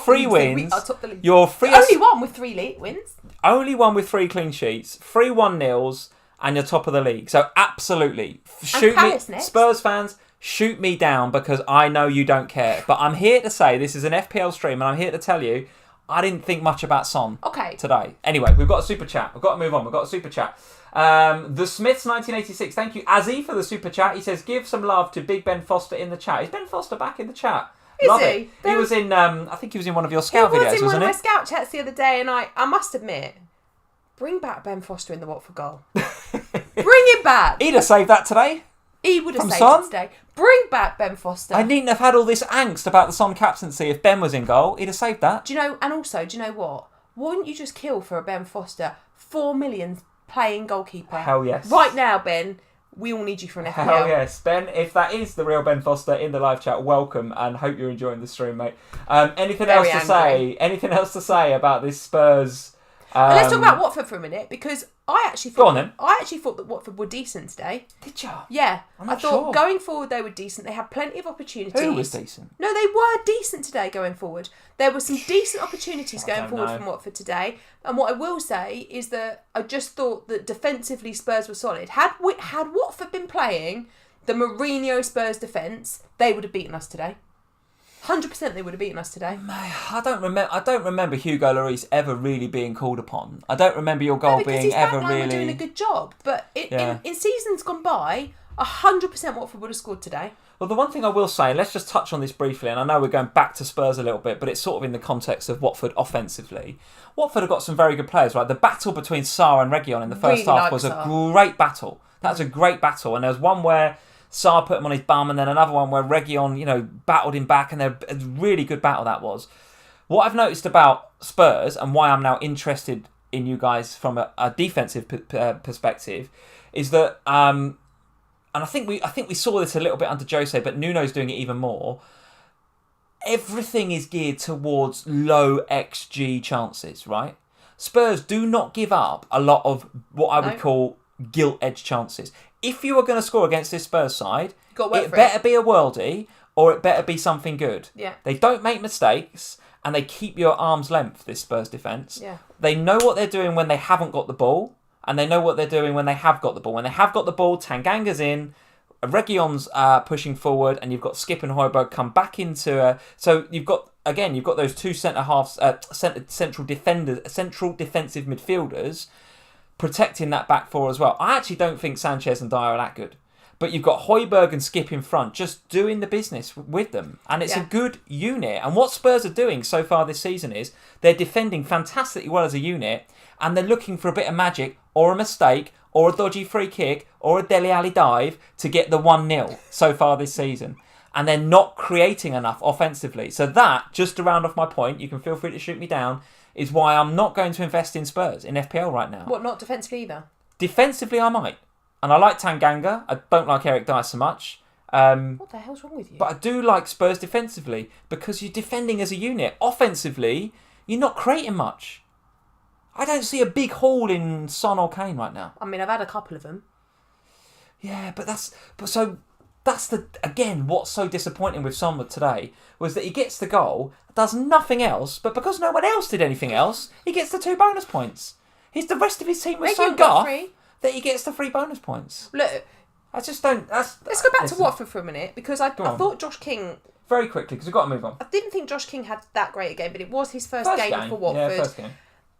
Three wins. We are top of the league. You're only one with 3 wins. Only one with 3 clean sheets. 3 1-0s. And you're top of the league. So absolutely, shoot me, next. Spurs fans, shoot me down, because I know you don't care. But I'm here to say, this is an FPL stream, and I'm here to tell you, I didn't think much about Son today. Anyway, we've got a super chat. We've got to move on. We've got a super chat. The Smiths 1986. Thank you, Azzy, for the super chat. He says, give some love to Big Ben Foster in the chat. Is Ben Foster back in the chat? Love it. He was in. I think he was in one of your scout videos, wasn't he? He was in one of my scout chats the other day, and I must admit, bring back Ben Foster in the Watford goal. Bring him back. He'd have saved that today. He would have From saved Son? it today. Bring back Ben Foster. I needn't have had all this angst about the Son captaincy if Ben was in goal. He'd have saved that. Do you know? And also, do you know what? Wouldn't you just kill for a Ben Foster? 4 million playing goalkeeper. Hell yes. Right now, Ben, we all need you for an FPL. Hell yes, Ben. If that is the real Ben Foster in the live chat, welcome and hope you're enjoying the stream, mate. Anything else to say? Anything else to say about this Spurs? Let's talk about Watford for a minute, because I actually thought that Watford were decent today. Did you? Yeah, I'm I not thought sure. Going forward they were decent. They had plenty of opportunities. Who was decent? No, they were decent today going forward. There were some decent opportunities going forward from Watford today. And what I will say is that I just thought that defensively Spurs were solid. Had Watford been playing the Mourinho Spurs defence, they would have beaten us today. 100% they would have beaten us today. I don't remember Hugo Lloris ever really being called upon. I don't remember your goal being ever really. Were doing a good job, but in seasons gone by, 100% Watford would have scored today. Well, the one thing I will say, and let's just touch on this briefly, and I know we're going back to Spurs a little bit, but it's sort of in the context of Watford offensively. Watford have got some very good players, right? The battle between Sarr and Reguilon in the first half was a great battle. That was a great battle, and there was one where Sarr put him on his bum, and then another one where Reguilon, battled him back, and a really good battle that was. What I've noticed about Spurs, and why I'm now interested in you guys from a defensive perspective, is that, and I think we saw this a little bit under Jose, but Nuno's doing it even more. Everything is geared towards low XG chances, right? Spurs do not give up a lot of what I would call gilt-edged chances. If you are going to score against this Spurs side, it better be a worldie or it better be something good. Yeah. They don't make mistakes and they keep you at arm's length, this Spurs defence. Yeah. They know what they're doing when they haven't got the ball and they know what they're doing when they have got the ball. When they have got the ball, Tanganga's in, Reguilon's pushing forward, and you've got Skip and Højbjerg come back into... So you've got those two centre-halves, central defensive midfielders protecting that back four as well. I actually don't think Sanchez and Dyer are that good. But you've got Højbjerg and Skip in front, just doing the business with them. And it's a good unit. And what Spurs are doing so far this season is they're defending fantastically well as a unit, and they're looking for a bit of magic or a mistake or a dodgy free kick or a Dele Alli dive to get the 1-0 so far this season. And they're not creating enough offensively. So that, just to round off my point, you can feel free to shoot me down, is why I'm not going to invest in Spurs in FPL right now. What, not defensively either? Defensively, I might. And I like Tanganga. I don't like Eric Dyer so much. What the hell's wrong with you? But I do like Spurs defensively because you're defending as a unit. Offensively, you're not creating much. I don't see a big haul in Son or Kane right now. I mean, I've had a couple of them. Yeah, that's again, what's so disappointing with Son today was that he gets the goal, does nothing else, but because no one else did anything else, he gets the 2 bonus points. The rest of his team was so guff that he gets the 3 bonus points. Look, I just don't... Let's go back to Watford for a minute, because I thought Josh King... Very quickly, because we've got to move on. I didn't think Josh King had that great a game, but it was his first game for Watford. Yeah, first game.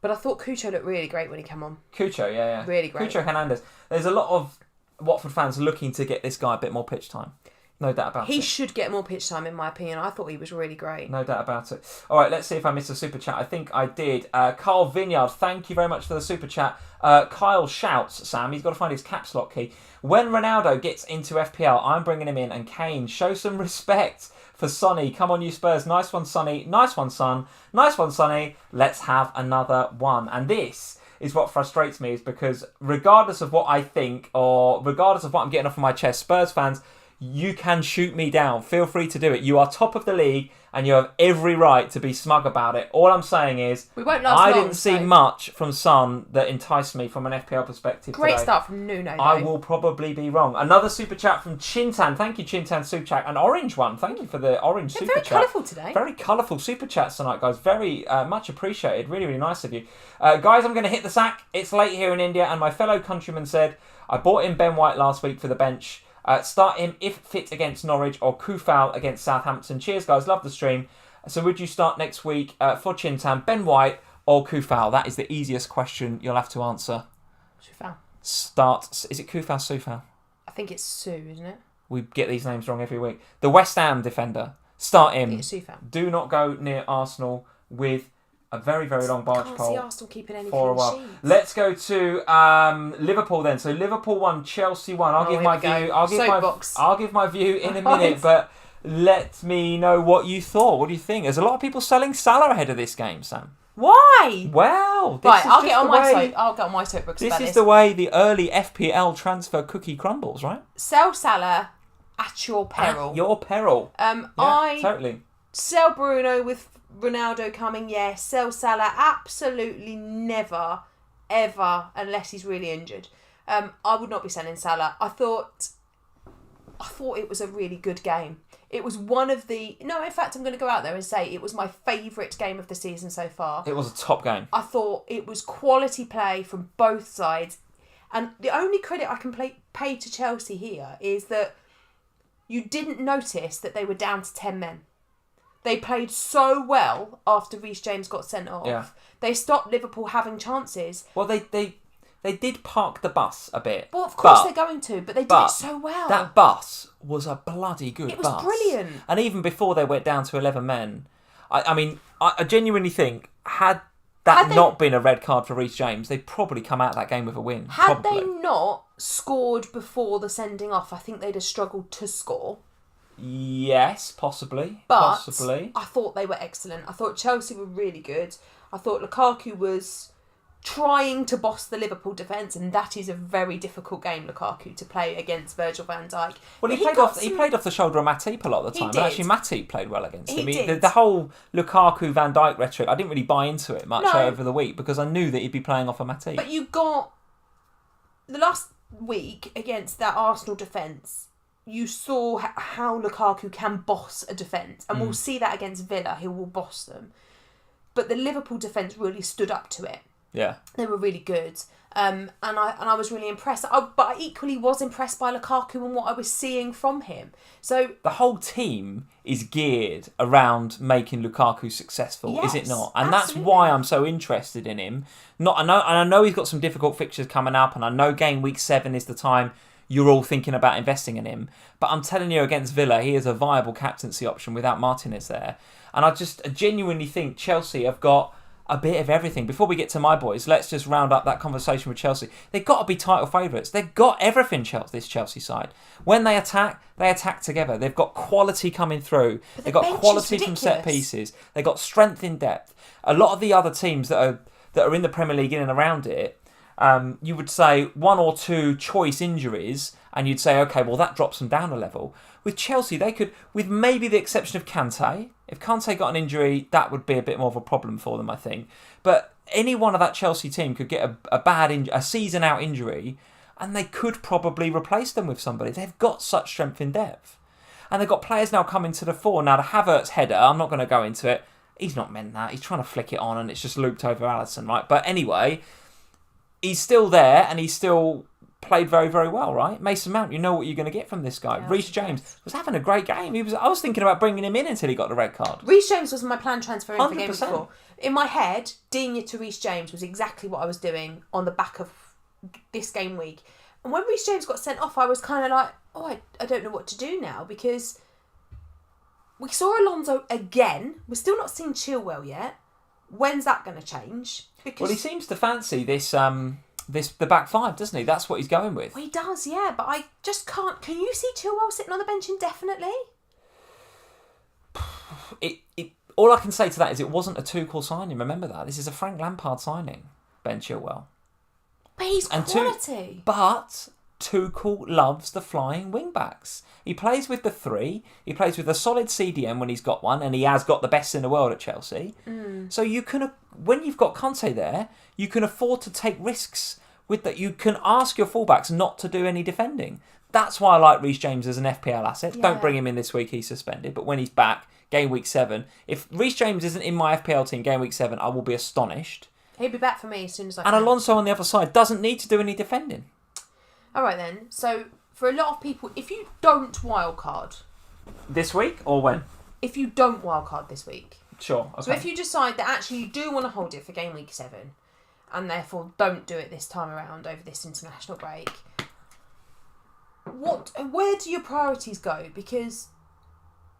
But I thought Cucho looked really great when he came on. Cucho, yeah. Really great. Cucho Hernandez. There's a lot of Watford fans looking to get this guy a bit more pitch time. No doubt about it. He should get more pitch time, in my opinion. I thought he was really great. No doubt about it. All right, let's see if I missed a super chat. I think I did. Carl Vineyard, thank you very much for the super chat. Kyle shouts, Sam, he's got to find his caps lock key. When Ronaldo gets into FPL, I'm bringing him in. And Kane, show some respect for Sonny. Come on, you Spurs. Nice one, Sonny. Nice one, Son. Nice one, Sonny. Let's have another one. And this is what frustrates me, is because regardless of what I think or regardless of what I'm getting off of my chest, Spurs fans, you can shoot me down. Feel free to do it. You are top of the league and you have every right to be smug about it. All I'm saying is I didn't see much from Son that enticed me from an FPL perspective Great today. start from Nuno, though. I will probably be wrong. Another super chat from Chintan. Thank you, Chintan Super Chat. An orange one. Thank you for the orange super very chat. Very colourful today. Very colourful super chats tonight, guys. Very much appreciated. Really, really nice of you. Guys, I'm going to hit the sack. It's late here in India and my fellow countryman said, I bought in Ben White last week for the bench. Start him if fit against Norwich or Kufal against Southampton. Cheers, guys. Love the stream. So would you start next week for Chintan, Ben White or Kufal? That is the easiest question you'll have to answer. Kufal. Start. Is it Kufal, Sufal? I think it's Sue, isn't it? We get these names wrong every week. The West Ham defender. Start him. Sufal. Do not go near Arsenal with a very, very long barge can't pole see Arsenal keeping any for a clean while. sheets. Let's go to Liverpool then. So Liverpool won, Chelsea won. I'll give my view. I'll give my view in a minute, but let me know what you thought. What do you think? There's a lot of people selling Salah ahead of this game, Sam. Why? Well, I'll get on my soapbox this about this. This is the way the early FPL transfer cookie crumbles, right? Sell Salah at your peril. At your peril. Totally. Sell Bruno with Ronaldo coming, yes. Sell Salah, absolutely never, ever, unless he's really injured. I would not be selling Salah. I thought it was a really good game. It was one of the... No, in fact, I'm going to go out there and say it was my favourite game of the season so far. It was a top game. I thought it was quality play from both sides. And the only credit I can pay to Chelsea here is that you didn't notice that they were down to 10 men. They played so well after Reece James got sent off. Yeah. They stopped Liverpool having chances. Well, they did park the bus a bit. Well, of course they're going to, but they did it so well. That bus was a bloody good bus. It was brilliant. And even before they went down to 11 men, I genuinely think, had that not been a red card for Reece James, they'd probably come out of that game with a win. Had they not scored before the sending off, I think they'd have struggled to score. Yes, possibly. But I thought they were excellent. I thought Chelsea were really good. I thought Lukaku was trying to boss the Liverpool defence, and that is a very difficult game, Lukaku, to play against Virgil van Dijk. Well, he played off the shoulder of Matip a lot of the time. And actually, Matip played well against him. The whole Lukaku Van Dijk rhetoric, I didn't really buy into it much over the week because I knew that he'd be playing off a Matip. But you got the last week against that Arsenal defence. You saw how Lukaku can boss a defence, and we'll see that against Villa. He will boss them. But the Liverpool defence really stood up to it. Yeah, they were really good, and I was really impressed. But I equally was impressed by Lukaku and what I was seeing from him. So the whole team is geared around making Lukaku successful, yes, is it not? And absolutely. That's why I'm so interested in him. I know he's got some difficult fixtures coming up, and I know game week 7 is the time you're all thinking about investing in him. But I'm telling you, against Villa, he is a viable captaincy option without Martinez there. And I genuinely think Chelsea have got a bit of everything. Before we get to my boys, let's just round up that conversation with Chelsea. They've got to be title favourites. They've got everything, this Chelsea side. When they attack together. They've got quality coming through. They've got quality from set pieces. They've got strength in depth. A lot of the other teams that are in the Premier League in and around it, you would say 1 or 2 choice injuries, and you'd say, okay, well, that drops them down a level. With Chelsea, they could, with maybe the exception of Kante, if Kante got an injury, that would be a bit more of a problem for them, I think. But any one of that Chelsea team could get a season-out injury, and they could probably replace them with somebody. They've got such strength in depth. And they've got players now coming to the fore. Now, the Havertz header, I'm not going to go into it. He's not meant that. He's trying to flick it on, and it's just looped over Alisson, right? But anyway, he's still there, and he's still played very, very well, right? Mason Mount, you know what you're going to get from this guy. Yeah, Reece James was having a great game. I was thinking about bringing him in until he got the red card. Reece James was my planned transfer in for game 100%. before. In my head, Digne to Reece James was exactly what I was doing on the back of this game week. And when Reece James got sent off, I was kind of like, I don't know what to do now, because we saw Alonso again. We're still not seeing Chilwell yet. When's that going to change? Well, he seems to fancy the back 5, doesn't he? That's what he's going with. Well, he does, yeah, but I just can't. Can you see Chilwell sitting on the bench indefinitely? All I can say to that is it wasn't a Tuchel signing. Remember that. This is a Frank Lampard signing, Ben Chilwell. But he's quality. But Tuchel loves the flying wing-backs. He plays with the 3. He plays with a solid CDM when he's got one, and he has got the best in the world at Chelsea. So you can, when you've got Conte there, you can afford to take risks with that. You can ask your fullbacks not to do any defending. That's why I like Reece James as an FPL asset. Yeah. Don't bring him in this week, he's suspended. But when he's back, game week 7, if Reece James isn't in my FPL team game week 7, I will be astonished. He'll be back for me as soon as I can. And Alonso on the other side doesn't need to do any defending. All right then. So for a lot of people, if you don't wildcard this week or when? If you don't wildcard this week, sure. Okay. So if you decide that actually you do want to hold it for game week 7, and therefore don't do it this time around over this international break, where do your priorities go? Because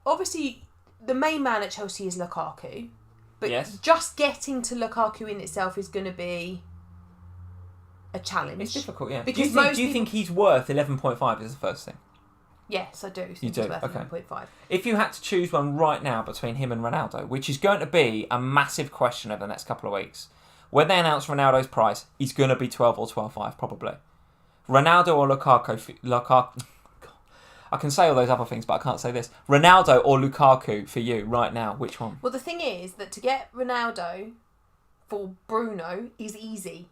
obviously the main man at Chelsea is Lukaku. But just getting to Lukaku in itself is going to be a challenge. It's difficult, yeah. Because do you think he's worth 11.5 is the first thing? Yes, I do. You do? He's worth okay. 11.5. If you had to choose one right now between him and Ronaldo, which is going to be a massive question over the next couple of weeks, when they announce Ronaldo's price, he's going to be 12 or 12.5 probably. Ronaldo or Lukaku. I can say all those other things, but I can't say this. Ronaldo or Lukaku for you right now, which one? Well, the thing is that to get Ronaldo for Bruno is easy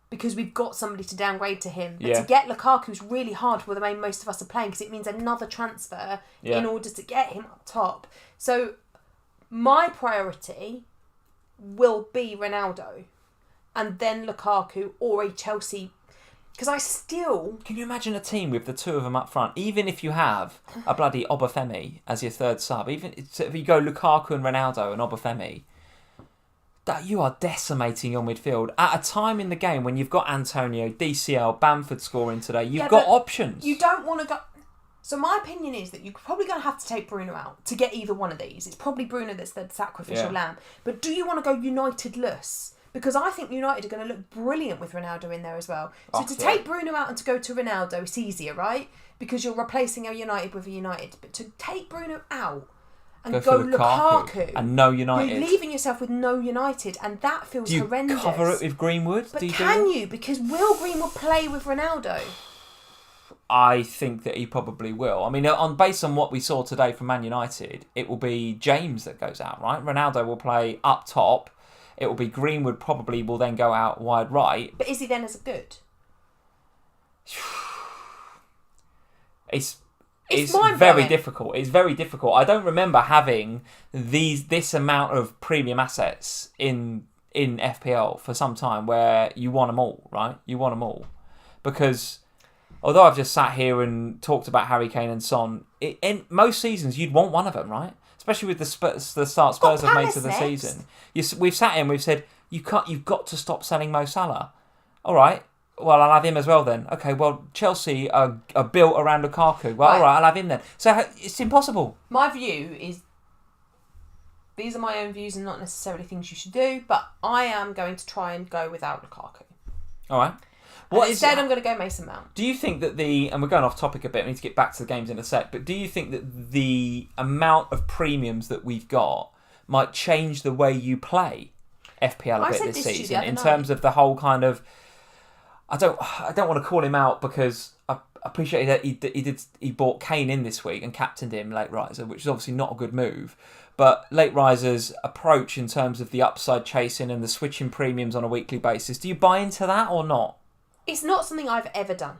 because we've got somebody to downgrade to him. But to get Lukaku is really hard where the way most of us are playing because it means another transfer in order to get him up top. So my priority will be Ronaldo and then Lukaku or a Chelsea. Because I still... Can you imagine a team with the two of them up front? Even if you have a bloody Obafemi as your third sub, even if you go Lukaku and Ronaldo and Obafemi, that you are decimating your midfield at a time in the game when you've got Antonio, DCL, Bamford scoring today. You've got options. You don't want to go... So my opinion is that you're probably going to have to take Bruno out to get either one of these. It's probably Bruno that's the sacrificial lamb. But do you want to go United-less? Because I think United are going to look brilliant with Ronaldo in there as well. So take Bruno out and to go to Ronaldo, it's easier, right? Because you're replacing a United with a United. But to take Bruno out and go Lukaku and no United, you're leaving yourself with no United, and that feels horrendous. Do you cover it with Greenwood? But can you? Because will Greenwood play with Ronaldo? I think that he probably will. I mean, based on what we saw today from Man United, it will be James that goes out, right? Ronaldo will play up top. It will be Greenwood probably will then go out wide right. But is he then as good? It's very difficult. It's very difficult. I don't remember having this amount of premium assets in FPL for some time where you want them all, right? You want them all. Because although I've just sat here and talked about Harry Kane and Son, in most seasons you'd want one of them, right? Especially with the start Spurs have made to the season. We've sat here and we've said, you've got to stop selling Mo Salah. All right, well, I'll have him as well then. Okay, well, Chelsea are built around Lukaku. Well, all right, I'll have him then. So it's impossible. My view is, these are my own views and not necessarily things you should do, but I am going to try and go without Lukaku. All right. Instead, I'm going to go Mason Mount. Do you think that and we're going off topic a bit, we need to get back to the games in a sec, but do you think that the amount of premiums that we've got might change the way you play FPL a bit this season in terms of the whole kind of... I don't want to call him out because I appreciate that he bought Kane in this week and captained him late riser, which is obviously not a good move. But late risers' approach in terms of the upside chasing and the switching premiums on a weekly basis, do you buy into that or not? It's not something I've ever done.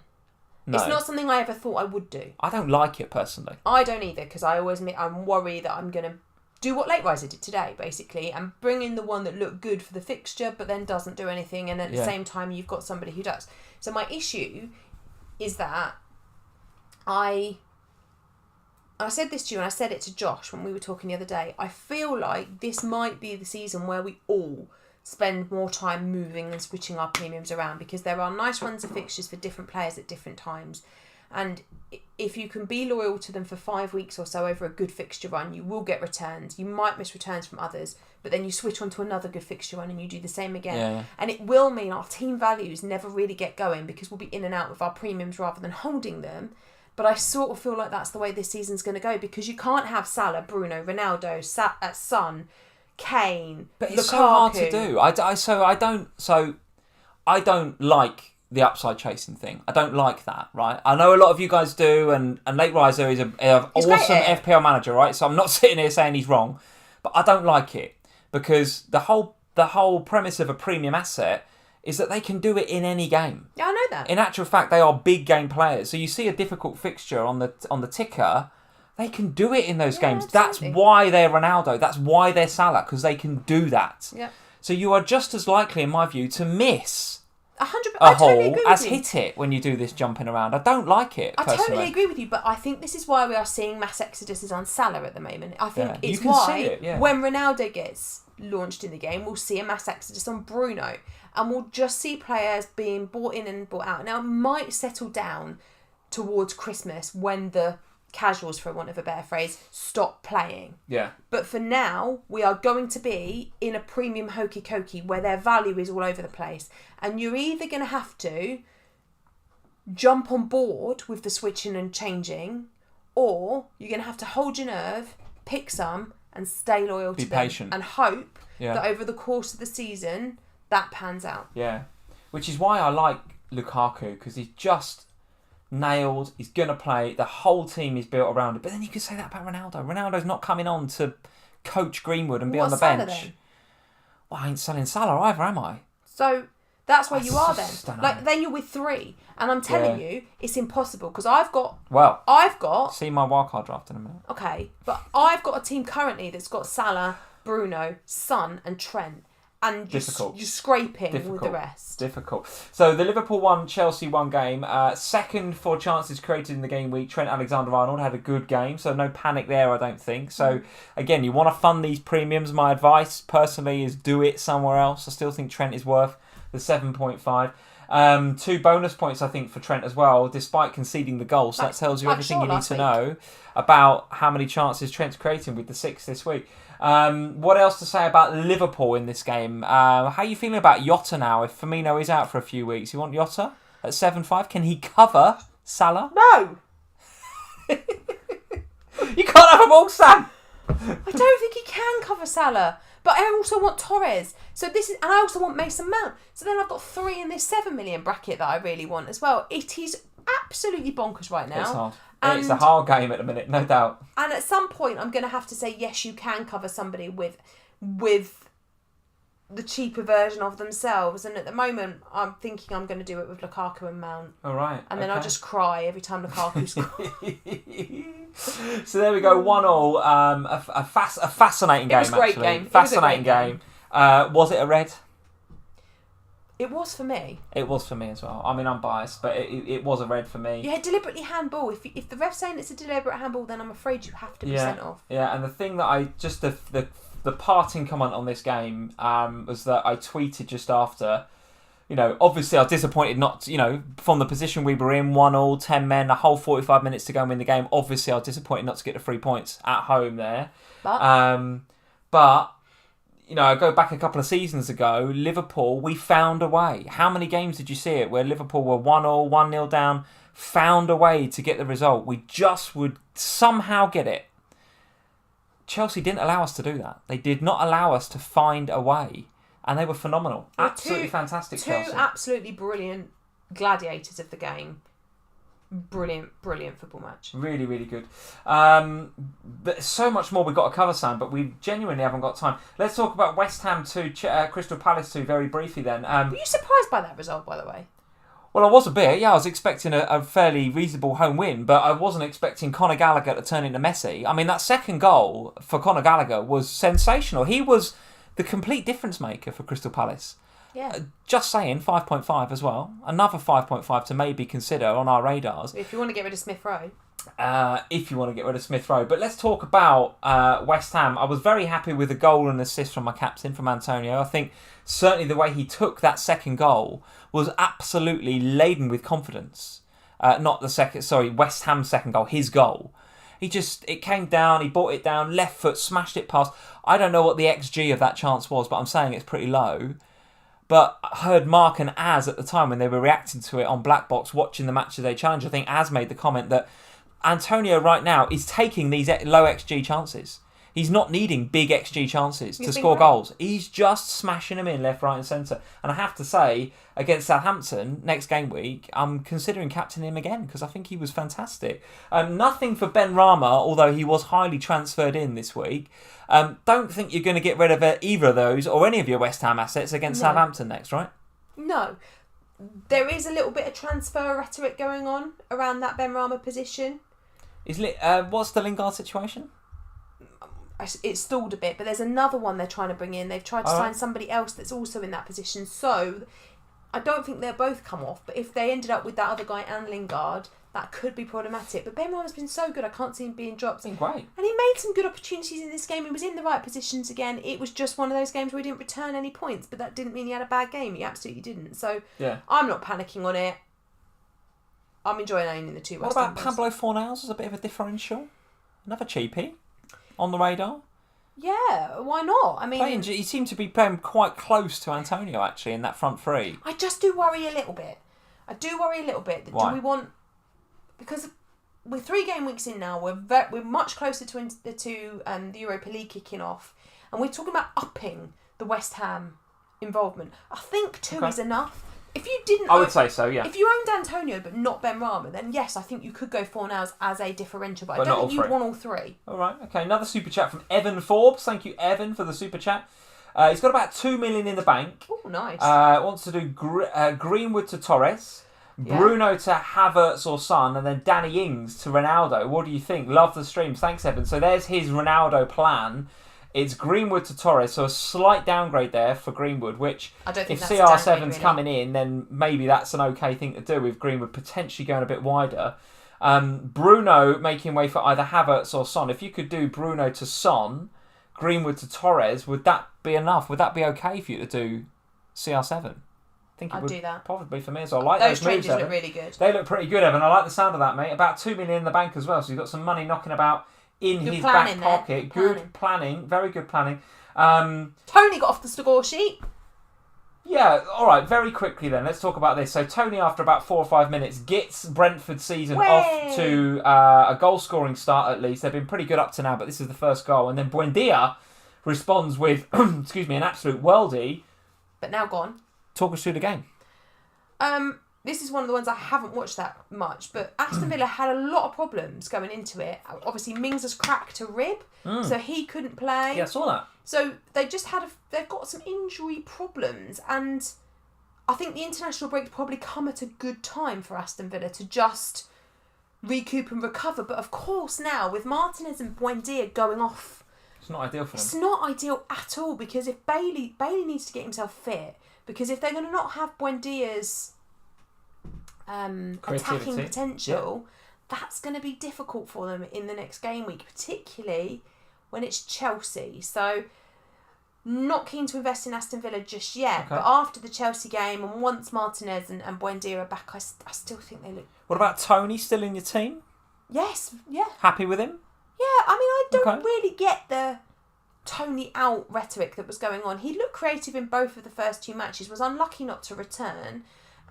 No. It's not something I ever thought I would do. I don't like it personally. I don't either because I'm worried that I'm going to do what Late Riser did today, basically, and bring in the one that looked good for the fixture but then doesn't do anything, and at the same time you've got somebody who does. So my issue is that I said this to you and I said it to Josh when we were talking the other day. I feel like this might be the season where we all spend more time moving and switching our premiums around because there are nice runs of fixtures for different players at different times, and if you can be loyal to them for 5 weeks or so over a good fixture run, you will get returns. You might miss returns from others, but then you switch on to another good fixture run and you do the same again. And it will mean our team values never really get going because we'll be in and out with our premiums rather than holding them. But I sort of feel like that's the way this season's going to go because you can't have Salah, Bruno, Ronaldo, Son, Kane, but it's Lukaku. So hard to do. I don't like the upside chasing thing. I don't like that, right? I know a lot of you guys do, and Late Riser is an awesome FPL manager, right? So I'm not sitting here saying he's wrong, but I don't like it because the whole premise of a premium asset is that they can do it in any game. Yeah, I know that. In actual fact, they are big game players. So you see a difficult fixture on the ticker, they can do it in those games. Absolutely. That's why they're Ronaldo. That's why they're Salah, because they can do that. Yeah. So you are just as likely, in my view, to miss 100%. a hole as hit it when you do this jumping around. I don't like it, personally. I totally agree with you, but I think this is why we are seeing mass exoduses on Salah at the moment. I think it's why when Ronaldo gets launched in the game, we'll see a mass exodus on Bruno, and we'll just see players being bought in and bought out. Now, it might settle down towards Christmas when the casuals, for want of a better phrase, stop playing. Yeah. But for now, we are going to be in a premium hokey cokey where their value is all over the place. And you're either going to have to jump on board with the switching and changing, or you're going to have to hold your nerve, pick some, and stay loyal to them. Be patient. And hope that over the course of the season, that pans out. Yeah. Which is why I like Lukaku, because he's just nailed. He's going to play. The whole team is built around it. But then you could say that about Ronaldo. Ronaldo's not coming on to coach Greenwood and be on the bench. Then? Well, I ain't selling Salah either, am I? So that's where you are then. Like, then you're with 3. And I'm telling you, it's impossible. Because I've got... See my wildcard draft in a minute. Okay. But I've got a team currently that's got Salah, Bruno, Son and Trent. And you're scraping with the rest. Difficult. So the Liverpool 1, Chelsea 1 game. Second for chances created in the game week. Trent Alexander-Arnold had a good game, so no panic there, I don't think. So again, you want to fund these premiums. My advice personally is do it somewhere else. I still think Trent is worth the 7.5. 2 bonus points, I think, for Trent as well, despite conceding the goal. So that tells you everything you need to know about how many chances Trent's creating with the 6 this week. What else to say about Liverpool in this game? How are you feeling about Jota now? If Firmino is out for a few weeks, you want Jota at 7.5? Can he cover Salah? No! You can't have them all, Sam! I don't think he can cover Salah. But I also want Torres. And I also want Mason Mount. So then I've got 3 in this 7 million bracket that I really want as well. It is absolutely bonkers right now. It's hard. It's a hard game at the minute, no doubt. And at some point, I'm going to have to say, yes, you can cover somebody with the cheaper version of themselves. And at the moment, I'm thinking I'm going to do it with Lukaku and Mount. All right. And then I'll just cry every time Lukaku scores. So there we go, 1-1. A fascinating game, actually. It was a great game. Fascinating game. Was it a red? It was for me. It was for me as well. I mean, I'm biased, but it was a red for me. Yeah, deliberately handball. If the ref's saying it's a deliberate handball, then I'm afraid you have to be sent off. Yeah, and the thing that the parting comment on this game was that I tweeted just after, obviously I was disappointed not, from the position we were in, 1-1, 10 men, a whole 45 minutes to go and win the game. Obviously I was disappointed not to get the 3 points at home there. But I go back a couple of seasons ago, Liverpool, we found a way. How many games did you see it where Liverpool were 1-1, 1-0 down, found a way to get the result? We just would somehow get it. Chelsea didn't allow us to do that. They did not allow us to find a way. And they were phenomenal. Absolutely fantastic, Chelsea. 2 absolutely brilliant gladiators of the game. Brilliant football match. Really, really good. There's so much more we've got to cover, Sam, but we genuinely haven't got time. Let's talk about West Ham 2, Crystal Palace 2 very briefly then. Were you surprised by that result, by the way? Well, I was a bit. Yeah, I was expecting a fairly reasonable home win, but I wasn't expecting Conor Gallagher to turn into Messi. I mean, that second goal for Conor Gallagher was sensational. He was the complete difference maker for Crystal Palace. Yeah. Just saying, 5.5 as well. Another 5.5 to maybe consider on our radars. If you want to get rid of Smith Rowe. But let's talk about West Ham. I was very happy with the goal and assist from my captain, from Antonio. I think certainly the way he took that second goal was absolutely laden with confidence. West Ham's second goal, his goal. It came down, he brought it down, left foot, smashed it past. I don't know what the XG of that chance was, but I'm saying it's pretty low. But I heard Mark and Az at the time when they were reacting to it on Black Box, watching the Match of the Day Challenge. I think Az made the comment that Antonio right now is taking these low XG chances. He's not needing big XG chances to score goals. He's just smashing them in left, right and centre. And I have to say, against Southampton, next game week, I'm considering captaining him again because I think he was fantastic. Nothing for Ben Rama, although he was highly transferred in this week. Don't think you're going to get rid of either of those or any of your West Ham assets against Southampton next, right? No. There is a little bit of transfer rhetoric going on around that Ben Rama position. What's the Lingard situation? It's stalled a bit, but there's another one they're trying to bring in. They've tried to sign somebody else that's also in that position. So I don't think they'll both come off. But if they ended up with that other guy and Lingard, that could be problematic. But Ben Rama's been so good, I can't see him being dropped. He's been great. And he made some good opportunities in this game. He was in the right positions again. It was just one of those games where he didn't return any points, but that didn't mean he had a bad game. He absolutely didn't. So I'm not panicking on it. I'm enjoying owning the two West What Ham about ones. Pablo Fornals as a bit of a differential? Another cheapie on the radar. Yeah, why not? I mean, he seemed to be playing quite close to Antonio actually in that front three. I just do worry a little bit. That Why? Do we want, because we're 3 game weeks in now. We're much closer to the Europa League kicking off, and we're talking about upping the West Ham involvement. I think 2 is enough. If you didn't, I would say so. Yeah. If you owned Antonio but not Benrahma, then yes, I think you could go Fornals as a differential. But I don't think you'd want all 3. All right. Okay. Another super chat from Evan Forbes. Thank you, Evan, for the super chat. He's got about 2 million in the bank. Oh, nice. Wants to do Greenwood to Torres, Bruno to Havertz or Son, and then Danny Ings to Ronaldo. What do you think? Love the streams. Thanks, Evan. So there's his Ronaldo plan. It's Greenwood to Torres, so a slight downgrade there for Greenwood, which I don't think if that's CR7's coming in, then maybe that's an okay thing to do with Greenwood potentially going a bit wider. Bruno making way for either Havertz or Son. If you could do Bruno to Son, Greenwood to Torres, would that be enough? Would that be okay for you to do CR7? I think I'd do that. Probably for me as well. I like those moves, changes Evan. look really good. They look pretty good, Evan. I like the sound of that, mate. About 2 million in the bank as well, so you've got some money knocking about in his back pocket. Good planning. Very good planning. Tony got off the score sheet. Yeah, all right, very quickly then. Let's talk about this. So Tony, after about 4 or 5 minutes, gets Brentford's season off to a goal-scoring start at least. They've been pretty good up to now, but this is the first goal. And then Buendia responds with, an absolute worldie. But now gone. Talk us through the game. This is one of the ones I haven't watched that much, but Aston Villa had a lot of problems going into it. Obviously, Mings has cracked a rib, so he couldn't play. Yeah, I saw that. So they just they've got some injury problems, and I think the international break probably come at a good time for Aston Villa to just recoup and recover. But of course now, with Martinez and Buendia going off, it's not ideal for them. It's not ideal at all, because if Bailey needs to get himself fit, because if they're going to not have Buendia's attacking potential, that's going to be difficult for them in the next game week, particularly when it's Chelsea. So not keen to invest in Aston Villa just yet, but after the Chelsea game and once Martinez and Buendia are back, I still think they look... What about Tony, still in your team? Yes, yeah. Happy with him? Yeah, I mean, I don't really get the Tony out rhetoric that was going on. He looked creative in both of the first 2 matches, was unlucky not to return.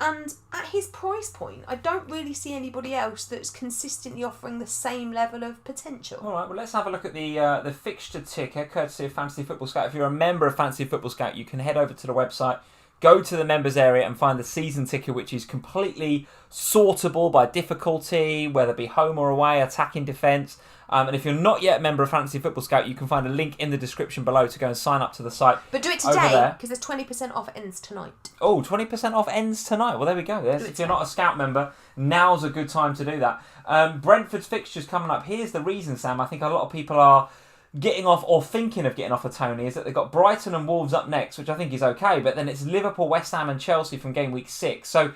And at his price point, I don't really see anybody else that's consistently offering the same level of potential. All right, well, let's have a look at the fixture ticker, courtesy of Fantasy Football Scout. If you're a member of Fantasy Football Scout, you can head over to the website, go to the members area and find the season ticker, which is completely sortable by difficulty, whether it be home or away, attacking, defence. And if you're not yet a member of Fantasy Football Scout, you can find a link in the description below to go and sign up to the site. But do it today, because there's 20% off ends tonight. Oh, 20% off ends tonight. Well, there we go. If you're not a Scout member, now's a good time to do that. Brentford's fixtures coming up. Here's the reason, Sam. I think a lot of people are getting off or thinking of getting off of Tony, is that they've got Brighton and Wolves up next, which I think is okay, but then it's Liverpool, West Ham and Chelsea from game week 6. So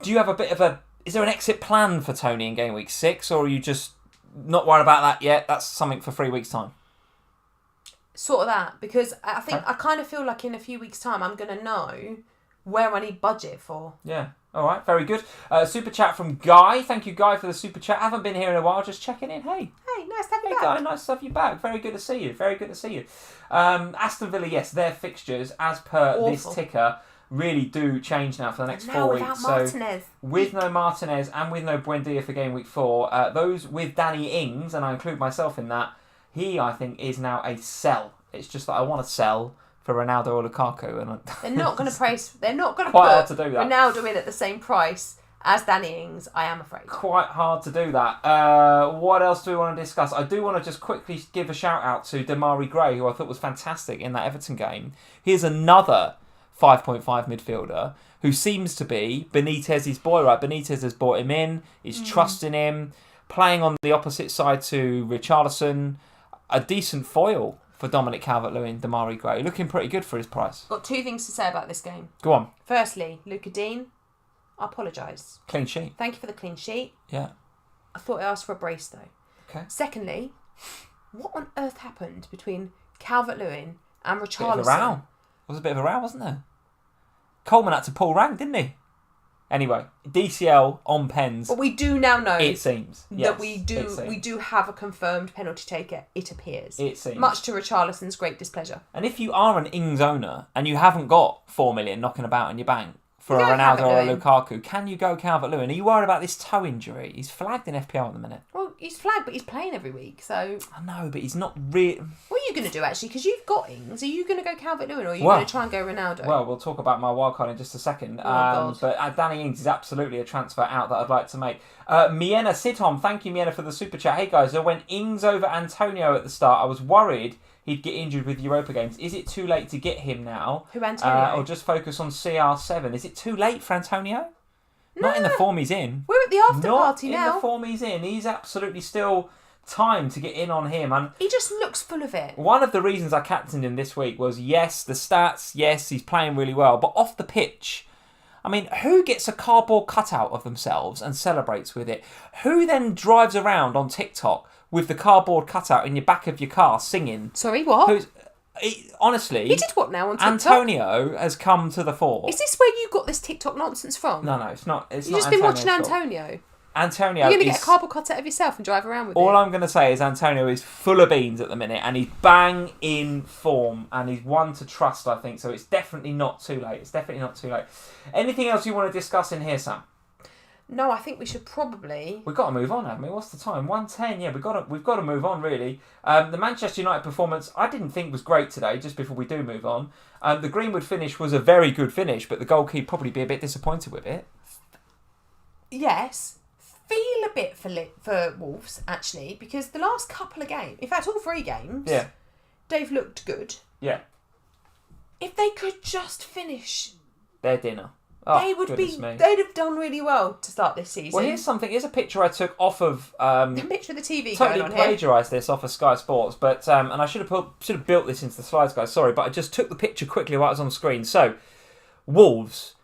do you have a bit of is there an exit plan for Tony in game week 6, or are you just not worried about that yet? That's something for 3 weeks' time. Sort of that, because I think I kind of feel like in a few weeks' time I'm going to know where I need budget for. Yeah. All right. Very good. Super chat from Guy. Thank you, Guy, for the super chat. Haven't been here in a while. Just checking in. Hey, nice to have you back. Guy, nice to have you back. Very good to see you. Very good to see you. Aston Villa, yes, their fixtures, as per this ticker, really do change now for the next 4 weeks. Martinez. So with no Martinez and with no Buendia for game week 4, those with Danny Ings, and I include myself in that, he, I think, is now a sell. It's just that I want to sell for Ronaldo or Lukaku, and they're not going to price. They're not going to quite hard to do that. Ronaldo in at the same price as Danny Ings. I am afraid. Quite hard to do that. What else do we want to discuss? I do want to just quickly give a shout out to Damari Gray, who I thought was fantastic in that Everton game. Here's another 5.5 midfielder who seems to be Benitez's boy. Right, Benitez has brought him in. He's trusting him, playing on the opposite side to Richarlison. A decent foil for Dominic Calvert-Lewin, Damari Gray. Looking pretty good for his price. Got 2 things to say about this game. Go on. Firstly, Luca Dean, I apologise. Clean sheet. Thank you for the clean sheet. Yeah. I thought I asked for a brace though. Okay. Secondly, what on earth happened between Calvert-Lewin and Richarlison? There was a bit of a row, wasn't there? Coleman had to pull rank, didn't he? Anyway, DCL on pens. But we do now know it seems that we do have a confirmed penalty taker. It appears. It seems, much to Richarlison's great displeasure. And if you are an Ings owner and you haven't got 4 million knocking about in your bank for a Ronaldo or a Lukaku, can you go Calvert-Lewin? Are you worried about this toe injury? He's flagged in FPL at the minute. Well, he's flagged, but he's playing every week, so... I know, but he's not really... What are you going to do, actually? Because you've got Ings. Are you going to go Calvert-Lewin, or are you going to try and go Ronaldo? Well, we'll talk about my wildcard in just a second. But Danny Ings is absolutely a transfer out that I'd like to make. Miena Sidhom, thank you, Miena, for the super chat. Hey, guys, I went Ings over Antonio at the start. I was worried he'd get injured with Europa games. Is it too late to get him now? Who, Antonio? Or just focus on CR7? Is it too late for Antonio? No. Not in the form he's in. We're at the after party now. Not in the form he's in. He's absolutely still time to get in on him. And he just looks full of it. One of the reasons I captained him this week was, yes, the stats, yes, he's playing really well. But off the pitch, I mean, who gets a cardboard cutout of themselves and celebrates with it? Who then drives around on TikTok with the cardboard cutout in your back of your car singing? Sorry, what? Honestly... He did what now on TikTok? Antonio has come to the fore. Is this where you got this TikTok nonsense from? No, it's not. You've just been watching Antonio? Antonio You're going to get a cardboard cutout of yourself and drive around with it? All I'm going to say is Antonio is full of beans at the minute and he's bang in form and he's one to trust, I think. So it's definitely not too late. Anything else you want to discuss in here, Sam? No, I think we should probably... We've got to move on, haven't we? What's the time? 1:10. Yeah, we've got to move on, really. The Manchester United performance, I didn't think was great today, just before we do move on. The Greenwood finish was a very good finish, but the goalkeeper probably be a bit disappointed with it. Yes. Feel a bit for Wolves, actually, because the last couple of games, in fact, all 3 games, they've looked good. Yeah. If they could just finish their dinner. They'd have done really well to start this season. Well, here's a picture I took off of... the picture of the TV totally going on here. Plagiarised this off of Sky Sports, but and I should have built this into the slides, guys. Sorry, but I just took the picture quickly while it was on screen. So, Wolves,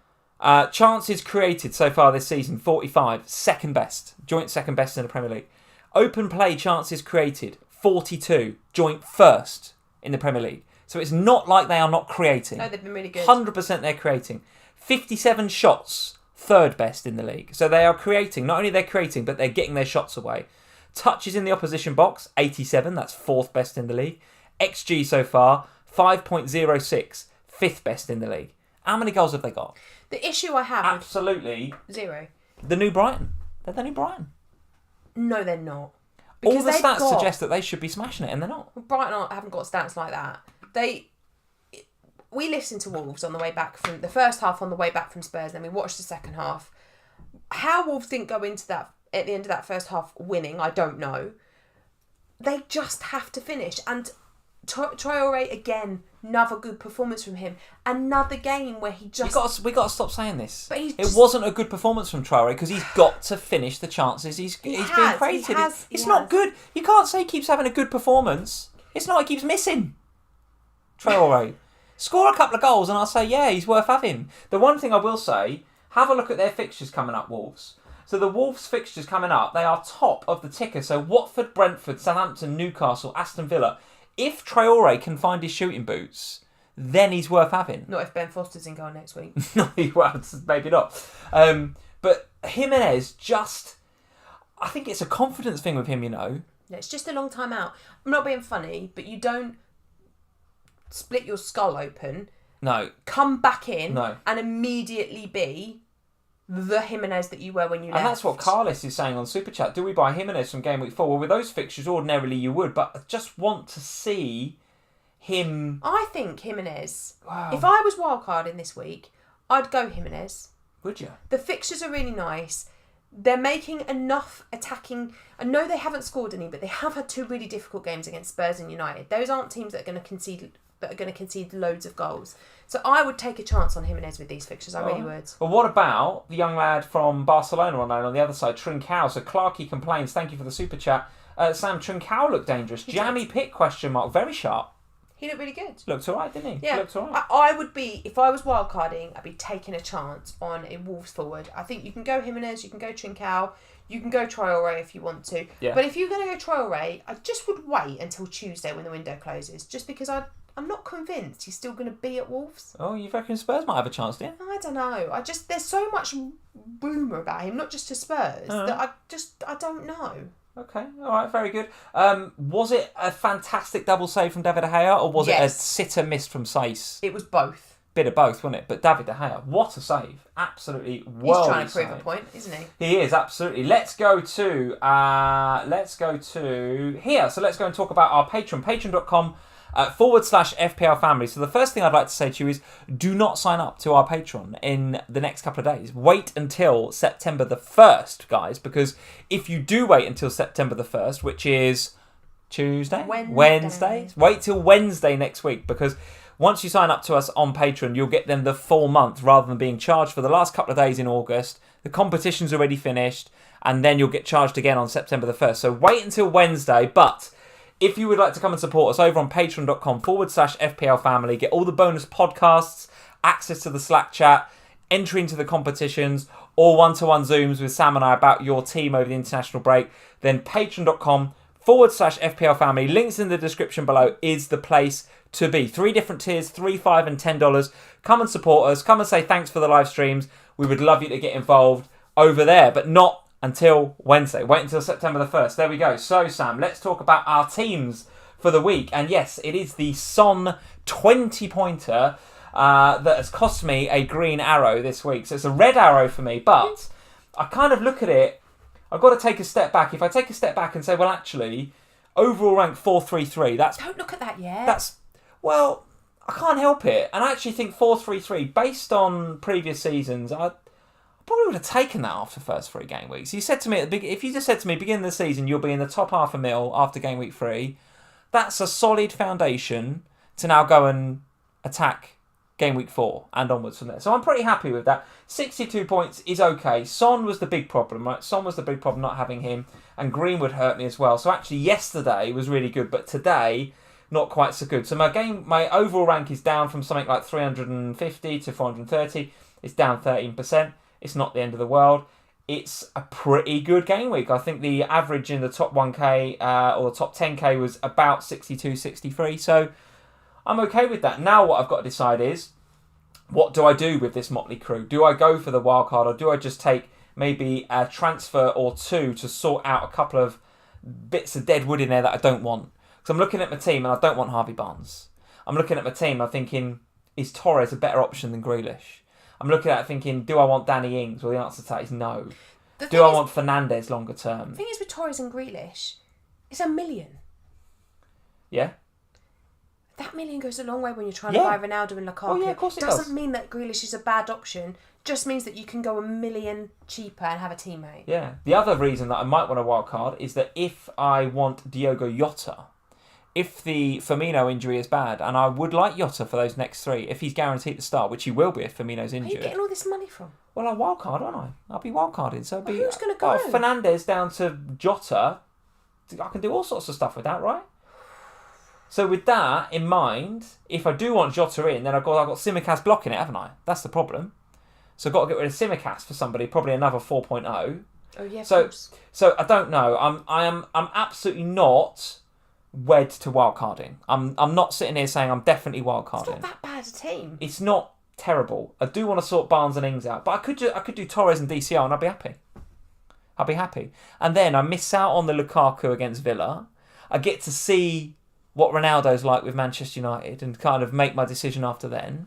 chances created so far this season, 45, second best, joint second best in the Premier League. Open play chances created, 42, joint first in the Premier League. So it's not like they are not creating. No, they've been really good. 100% they're creating. 57 shots, third best in the league. So they are creating. Not only they're creating, but they're getting their shots away. Touches in the opposition box, 87. That's fourth best in the league. XG so far, 5.06. Fifth best in the league. How many goals have they got? The issue I have... Absolutely. 0. The new Brighton. They're the new Brighton. No, they're not. Because all the stats suggest that they should be smashing it, and they're not. Brighton haven't got stats like that. We listened to Wolves on the way back from the first half on the way back from Spurs, then we watched the second half. How Wolves didn't go into that at the end of that first half winning, I don't know. They just have to finish. And Traoré, again, another good performance from him. Another game where he just... We got to stop saying this. But it wasn't a good performance from Traoré because he's got to finish the chances he's being created. It's not good. You can't say he keeps having a good performance. It's not, he keeps missing. Traoré. Score a couple of goals and I'll say, yeah, he's worth having. The one thing I will say, have a look at their fixtures coming up, Wolves. So the Wolves fixtures coming up, they are top of the ticker. So Watford, Brentford, Southampton, Newcastle, Aston Villa. If Traoré can find his shooting boots, then he's worth having. Not if Ben Foster's in goal next week. No, well, maybe not. But Jimenez just... I think it's a confidence thing with him, you know. Yeah, it's just a long time out. I'm not being funny, but you don't split your skull open. No. Come back in. No. And immediately be the Jimenez that you were when you left. And that's what Carlos is saying on Super Chat. Do we buy Jimenez from game week 4? Well, with those fixtures, ordinarily you would, but I just want to see him... I think Jimenez... Wow. If I was wildcarding this week, I'd go Jimenez. Would you? The fixtures are really nice. They're making enough attacking... I know they haven't scored any, but they have had 2 really difficult games against Spurs and United. Those aren't teams that are going to concede loads of goals. So I would take a chance on Jimenez with these fixtures. I really would. Well, what about the young lad from Barcelona on the other side, Trincao? So Clarkey complains. Thank you for the super chat. Sam, Trincao looked dangerous. Jammy Pitt, question mark. Very sharp. He looked really good. Looked all right, didn't he? Yeah. Looked all right. I would be, if I was wildcarding, I'd be taking a chance on a Wolves forward. I think you can go Jimenez, you can go Trincao, you can go Traore if you want to. Yeah. But if you're going to go Traore, I just would wait until Tuesday when the window closes, just because I'm not convinced he's still going to be at Wolves. Oh, you reckon Spurs might have a chance, do you? I don't know. There's so much rumour about him, not just to Spurs, that I don't know. Okay, all right, very good. Was it a fantastic double save from David De Gea, or was it a sitter missed from Saïs? It was both. Bit of both, wasn't it? But David De Gea, what a save. Absolutely worldly. He's trying to prove a point, isn't he? He is, absolutely. Let's go to here. So let's go and talk about our Patreon. Patreon.com /FPLFamily. So the first thing I'd like to say to you is do not sign up to our Patreon in the next couple of days. Wait until September the 1st, guys, because if you do wait until September the 1st, which is Tuesday? Wednesday. Wait till Wednesday next week, because once you sign up to us on Patreon, you'll get them the full month rather than being charged for the last couple of days in August. The competition's already finished, and then you'll get charged again on September the 1st. So wait until Wednesday, but if you would like to come and support us over on patreon.com /FPLFamily, get all the bonus podcasts, access to the Slack chat, entry into the competitions, or one-to-one Zooms with Sam and I about your team over the international break, then patreon.com /FPLFamily, links in the description below, is the place to be. 3 different tiers, $3, $5 and $10. Come and support us. Come and say thanks for the live streams. We would love you to get involved over there, but not until Wednesday. Wait until September the 1st. There we go. So, Sam, let's talk about our teams for the week. And yes, it is the Son 20-pointer that has cost me a green arrow this week. So it's a red arrow for me, but I kind of look at it, I've got to take a step back. If I take a step back and say, well, actually, overall rank 433, that's... Don't look at that yet. Well, I can't help it. And I actually think 433, based on previous seasons, I probably would have taken that after the first 3 game weeks. You said to me if you just said to me, beginning of the season, you'll be in the top half a mil after game week 3, that's a solid foundation to now go and attack game week 4 and onwards from there. So I'm pretty happy with that. 62 points is okay. Son was the big problem, right? Son was the big problem, not having him, and Greenwood hurt me as well. So actually yesterday was really good, but today not quite so good. So my overall rank is down from something like 350 to 430. It's down 13%. It's not the end of the world. It's a pretty good game week. I think the average in the top 1k or the top 10k was about 62, 63. So I'm okay with that. Now what I've got to decide is, what do I do with this motley crew? Do I go for the wild card, or do I just take maybe a transfer or 2 to sort out a couple of bits of dead wood in there that I don't want? Because I'm looking at my team and I don't want Harvey Barnes. I'm looking at my team, I'm thinking, is Torres a better option than Grealish? I'm looking at it thinking, do I want Danny Ings? Well, the answer to that is no. Do I want Fernandes longer term? The thing is with Torres and Grealish, it's $1 million. Yeah. That $1 million goes a long way when you're trying to buy Ronaldo and Lukaku. Oh, yeah, of course it doesn't mean that Grealish is a bad option. Just means that you can go $1 million cheaper and have a teammate. Yeah. The other reason that I might want a wild card is that if I want Diogo Jota, if the Firmino injury is bad, and I would like Jota for those next 3, if he's guaranteed to start, which he will be if Firmino's injured. Where are you getting all this money from? Well, I'll wildcard, won't I? I'll be wildcarded. So who's going to go? Fernandes down to Jota. I can do all sorts of stuff with that, right? So with that in mind, if I do want Jota in, then I've got Tsimikas blocking it, haven't I? That's the problem. So I've got to get rid of Tsimikas for somebody, probably another 4.0. Oh yeah. So I don't know. I'm absolutely not wed to wildcarding. I'm not sitting here saying I'm definitely wildcarding. It's not that bad a team. It's not terrible. I do want to sort Barnes and Ings out, but I could do Torres and DCL and I'd be happy. I'd be happy. And then I miss out on the Lukaku against Villa. I get to see what Ronaldo's like with Manchester United and kind of make my decision after then.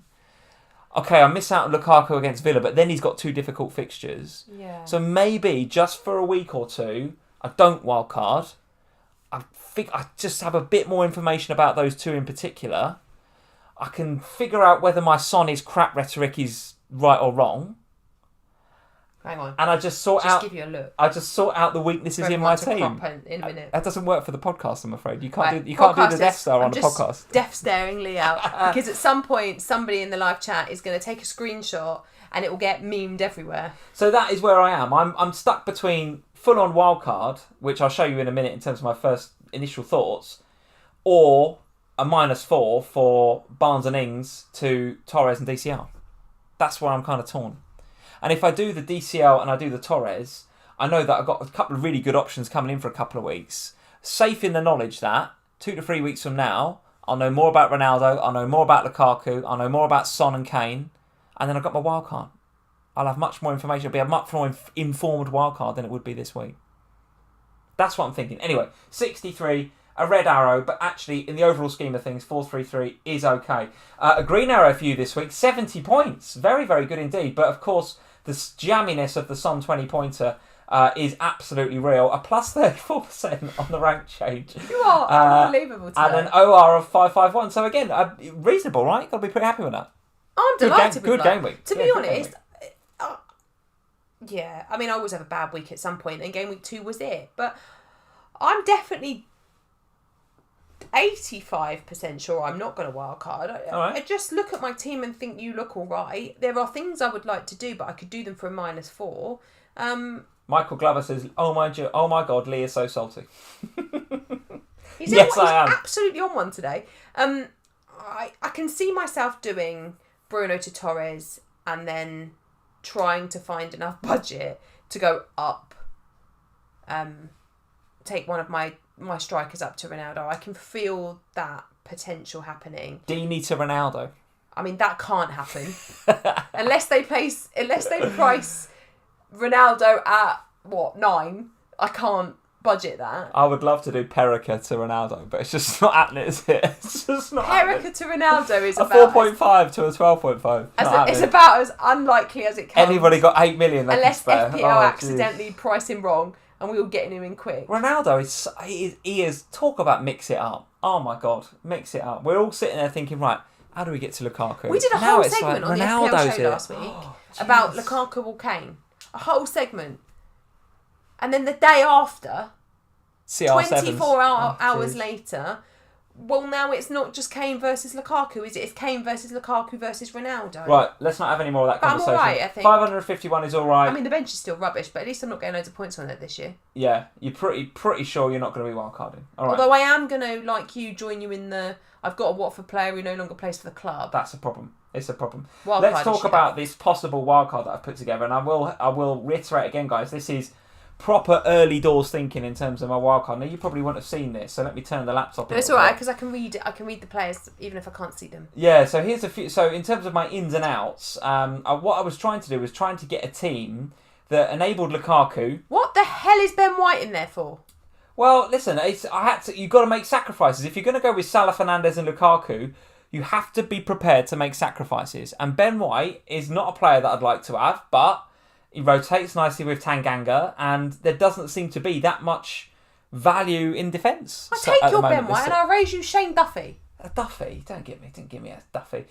Okay, I miss out on Lukaku against Villa, but then he's got 2 difficult fixtures. Yeah. So maybe just for a week or 2, I don't wildcard. I think I just have a bit more information about those 2 in particular. I can figure out whether my Sonny's crap rhetoric is right or wrong. Hang on. And I just sort Just out. give you a look. I just sort out the weaknesses in my team. In a minute. That doesn't work for the podcast, I'm afraid. You can't do the Death Star on the podcast. Death staring Lee out because at some point somebody in the live chat is going to take a screenshot and it will get memed everywhere. So that is where I am. I'm stuck between full-on wildcard, which I'll show you in a minute in terms of my first initial thoughts, or a -4 for Barnes and Ings to Torres and DCL. That's where I'm kind of torn. And if I do the DCL and I do the Torres, I know that I've got a couple of really good options coming in for a couple of weeks. Safe in the knowledge that 2 to 3 weeks from now, I'll know more about Ronaldo, I'll know more about Lukaku, I'll know more about Son and Kane, and then I've got my wild card. I'll have much more information. It'll be a much more informed wild card than it would be this week. That's what I'm thinking. Anyway, 63, a red arrow, but actually, in the overall scheme of things, 4-3-3 is okay. A green arrow for you this week, 70 points. Very, very good indeed. But of course, the jamminess of the Son 20-pointer is absolutely real. A plus 34% on the rank change. You are unbelievable today. And an OR of 551. So again, reasonable, right? Got to be pretty happy with that. I'm delighted with that. Good game week. To be honest, yeah, I mean, I always have a bad week at some point, and game week 2 was it. But I'm definitely 85% sure I'm not going to wildcard. I just look at my team and think you look all right. There are things I would like to do, but I could do them for a -4. Michael Glover says, oh my God, Lee is so salty. He's absolutely on one today. I can see myself doing Bruno to Torres and then trying to find enough budget to go up. Take one of my strikers up to Ronaldo. I can feel that potential happening. Dini to Ronaldo. I mean, that can't happen unless they price Ronaldo at 9. I can't budget that. I would love to do Perica to Ronaldo, but it's just not happening, is it? It's just not Perica to Ronaldo is a 4.5 to a 12.5. It's about as unlikely as it comes. Anybody got 8 million they unless can spare. FPL accidentally price him wrong and we all getting him in quick. Ronaldo he is talk about mix it up. Oh my God, mix it up. We're all sitting there thinking, right, how do we get to Lukaku? We did a whole segment on the FPL show last week about Lukaku or Kane. A whole segment. And then the day after, CR7s. 24 hours later, well, now it's not just Kane versus Lukaku, is it? It's Kane versus Lukaku versus Ronaldo. Right, let's not have any more of that conversation. I'm all right, I think. 551 is all right. I mean, the bench is still rubbish, but at least I'm not getting loads of points on it this year. Yeah, you're pretty sure you're not going to be wildcarding. All right. Although I am going to, like you, join you in the... I've got a Watford player who no longer plays for the club. That's a problem. It's a problem. Let's talk about this possible wildcard that I've put together, and I will reiterate again, guys. This is proper early doors thinking in terms of my wildcard. Now you probably wouldn't have seen this, so let me turn the laptop. No, it's all right because I can read the players even if I can't see them. Yeah. So here's a few. So in terms of my ins and outs, what I was trying to do was trying to get a team that enabled Lukaku. What the hell is Ben White in there for? Well, listen, you've got to make sacrifices. If you're going to go with Salah, Fernandes and Lukaku, you have to be prepared to make sacrifices. And Ben White is not a player that I'd like to have, but he rotates nicely with Tanganga, and there doesn't seem to be that much value in defence. I take your Ben White and I raise you Shane Duffy. Duffy, don't give me a Duffy.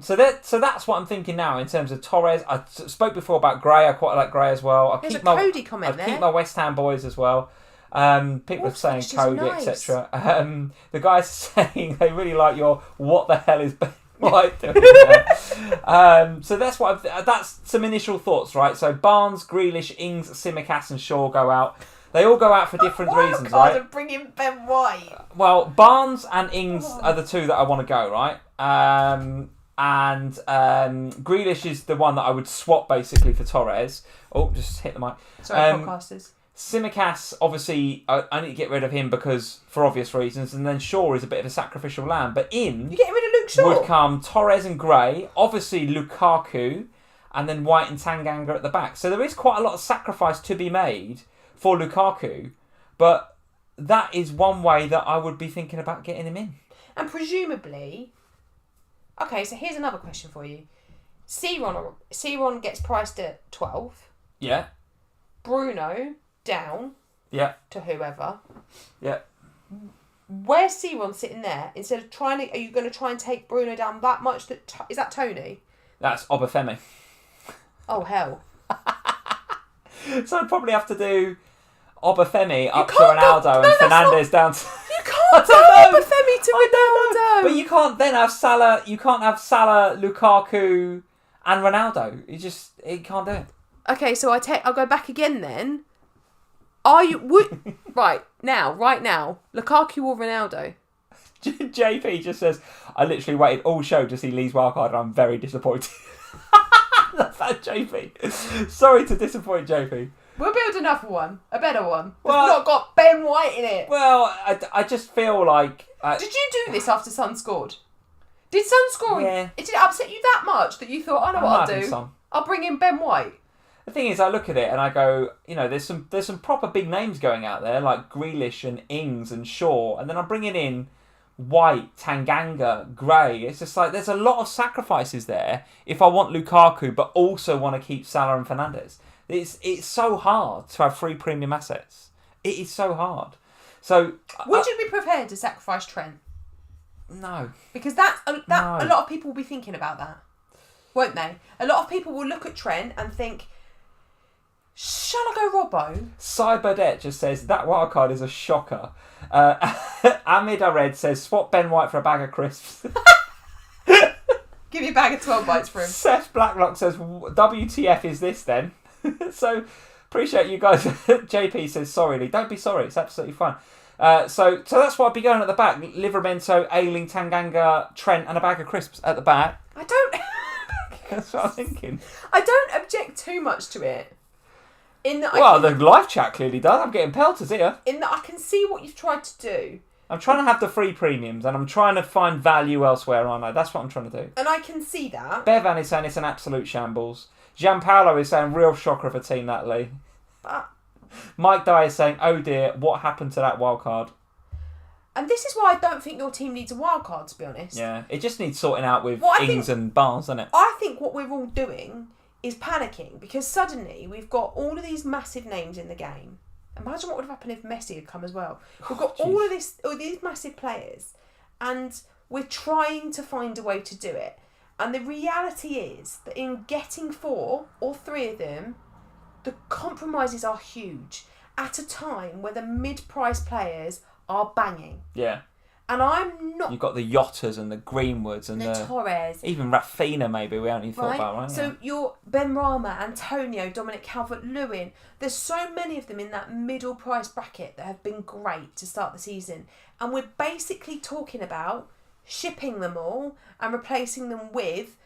So that's what I'm thinking now in terms of Torres. I spoke before about Gray. I quite like Gray as well. There's a Cody comment there. I keep my West Ham boys as well. People are saying Cody, nice. Etc. The guys are saying they really like your what the hell is Ben White doing there? So that's some initial thoughts, right? So Barnes, Grealish, Ings, Tsimikas and Shaw go out. They all go out for different reasons, right? And bring in Ben White. Well, Barnes and Ings are the two that I want to go, right? And Grealish is the one that I would swap basically for Torres. Oh, just hit the mic. Sorry, podcasters. Tsimikas, obviously, I need to get rid of him because for obvious reasons, and then Shaw is a bit of a sacrificial lamb. But you getting rid of Luke Shaw? Would come Torres and Gray, obviously Lukaku, and then White and Tanganga at the back. So there is quite a lot of sacrifice to be made for Lukaku, but that is one way that I would be thinking about getting him in. And okay, so here's another question for you. Ciron gets priced at 12. Yeah. Bruno down. Yeah. To whoever. Yeah. Where's Ciron sitting there? Instead of are you going to try and take Bruno down that much? Is that Tony? That's Obafemi. Oh, hell. So I'd probably have to do Obafemi up to Ronaldo and Fernandes down to... You can't do Obafemi to Ronaldo. But you can't then have Salah... You can't have Salah, Lukaku and Ronaldo. You can't do it. Okay, so I'll go back again then. Are you... right now, Lukaku or Ronaldo? JP just says, I literally waited all show to see Lee's wildcard and I'm very disappointed. That's that, JP. Sorry to disappoint JP. We'll build another one, a better one. Well, it's not got Ben White in it. Well, I just feel like... Did you do this after Son scored? Did Son score? Yeah. Did it upset you that much that you thought, I know what I'll do? I'll bring in Ben White. The thing is, I look at it and I go, there's some proper big names going out there, like Grealish and Ings and Shaw, and then I'm bringing in White, Tanganga, Gray. It's just like there's a lot of sacrifices there if I want Lukaku but also want to keep Salah and Fernandes. It's so hard to have 3 premium assets. It is so hard. So would you be prepared to sacrifice Trent? No. Because a lot of people will be thinking about that, won't they? A lot of people will look at Trent and think, shall I go Robbo? Cy Burdett just says, that wildcard is a shocker. Amid Ared says, swap Ben White for a bag of crisps. Give me a bag of 12 bites for him. Seth Blacklock says, WTF is this then? So, appreciate you guys. JP says, sorry Lee. Don't be sorry, it's absolutely fine. So that's why I'd be going at the back. Livermento, Ayling, Tanganga, Trent, and a bag of crisps at the back. That's what I'm thinking. I don't object too much to it. The live chat clearly does. I'm getting pelters here. In that I can see what you've tried to do. I'm trying to have the free premiums and I'm trying to find value elsewhere, aren't I? That's what I'm trying to do. And I can see that. Bevan is saying it's an absolute shambles. Gianpaolo is saying real shocker of a team, that Lee. But Mike Dye is saying, oh dear, what happened to that wild card? And this is why I don't think your team needs a wild card, to be honest. Yeah, it just needs sorting out with Ings and Barnes, doesn't it? I think what we're all doing is panicking because suddenly we've got all of these massive names in the game. Imagine what would have happened if Messi had come as well. We've got all these massive players and we're trying to find a way to do it. And the reality is that in getting 4 or 3 of them, the compromises are huge at a time where the mid-price players are banging. Yeah. And I'm not... You've got the Yottas and the Greenwoods and the Torres. Even Rafinha maybe we only thought about, right? So you're Ben Rama, Antonio, Dominic Calvert-Lewin. There's so many of them in that middle price bracket that have been great to start the season. And we're basically talking about shipping them all and replacing them with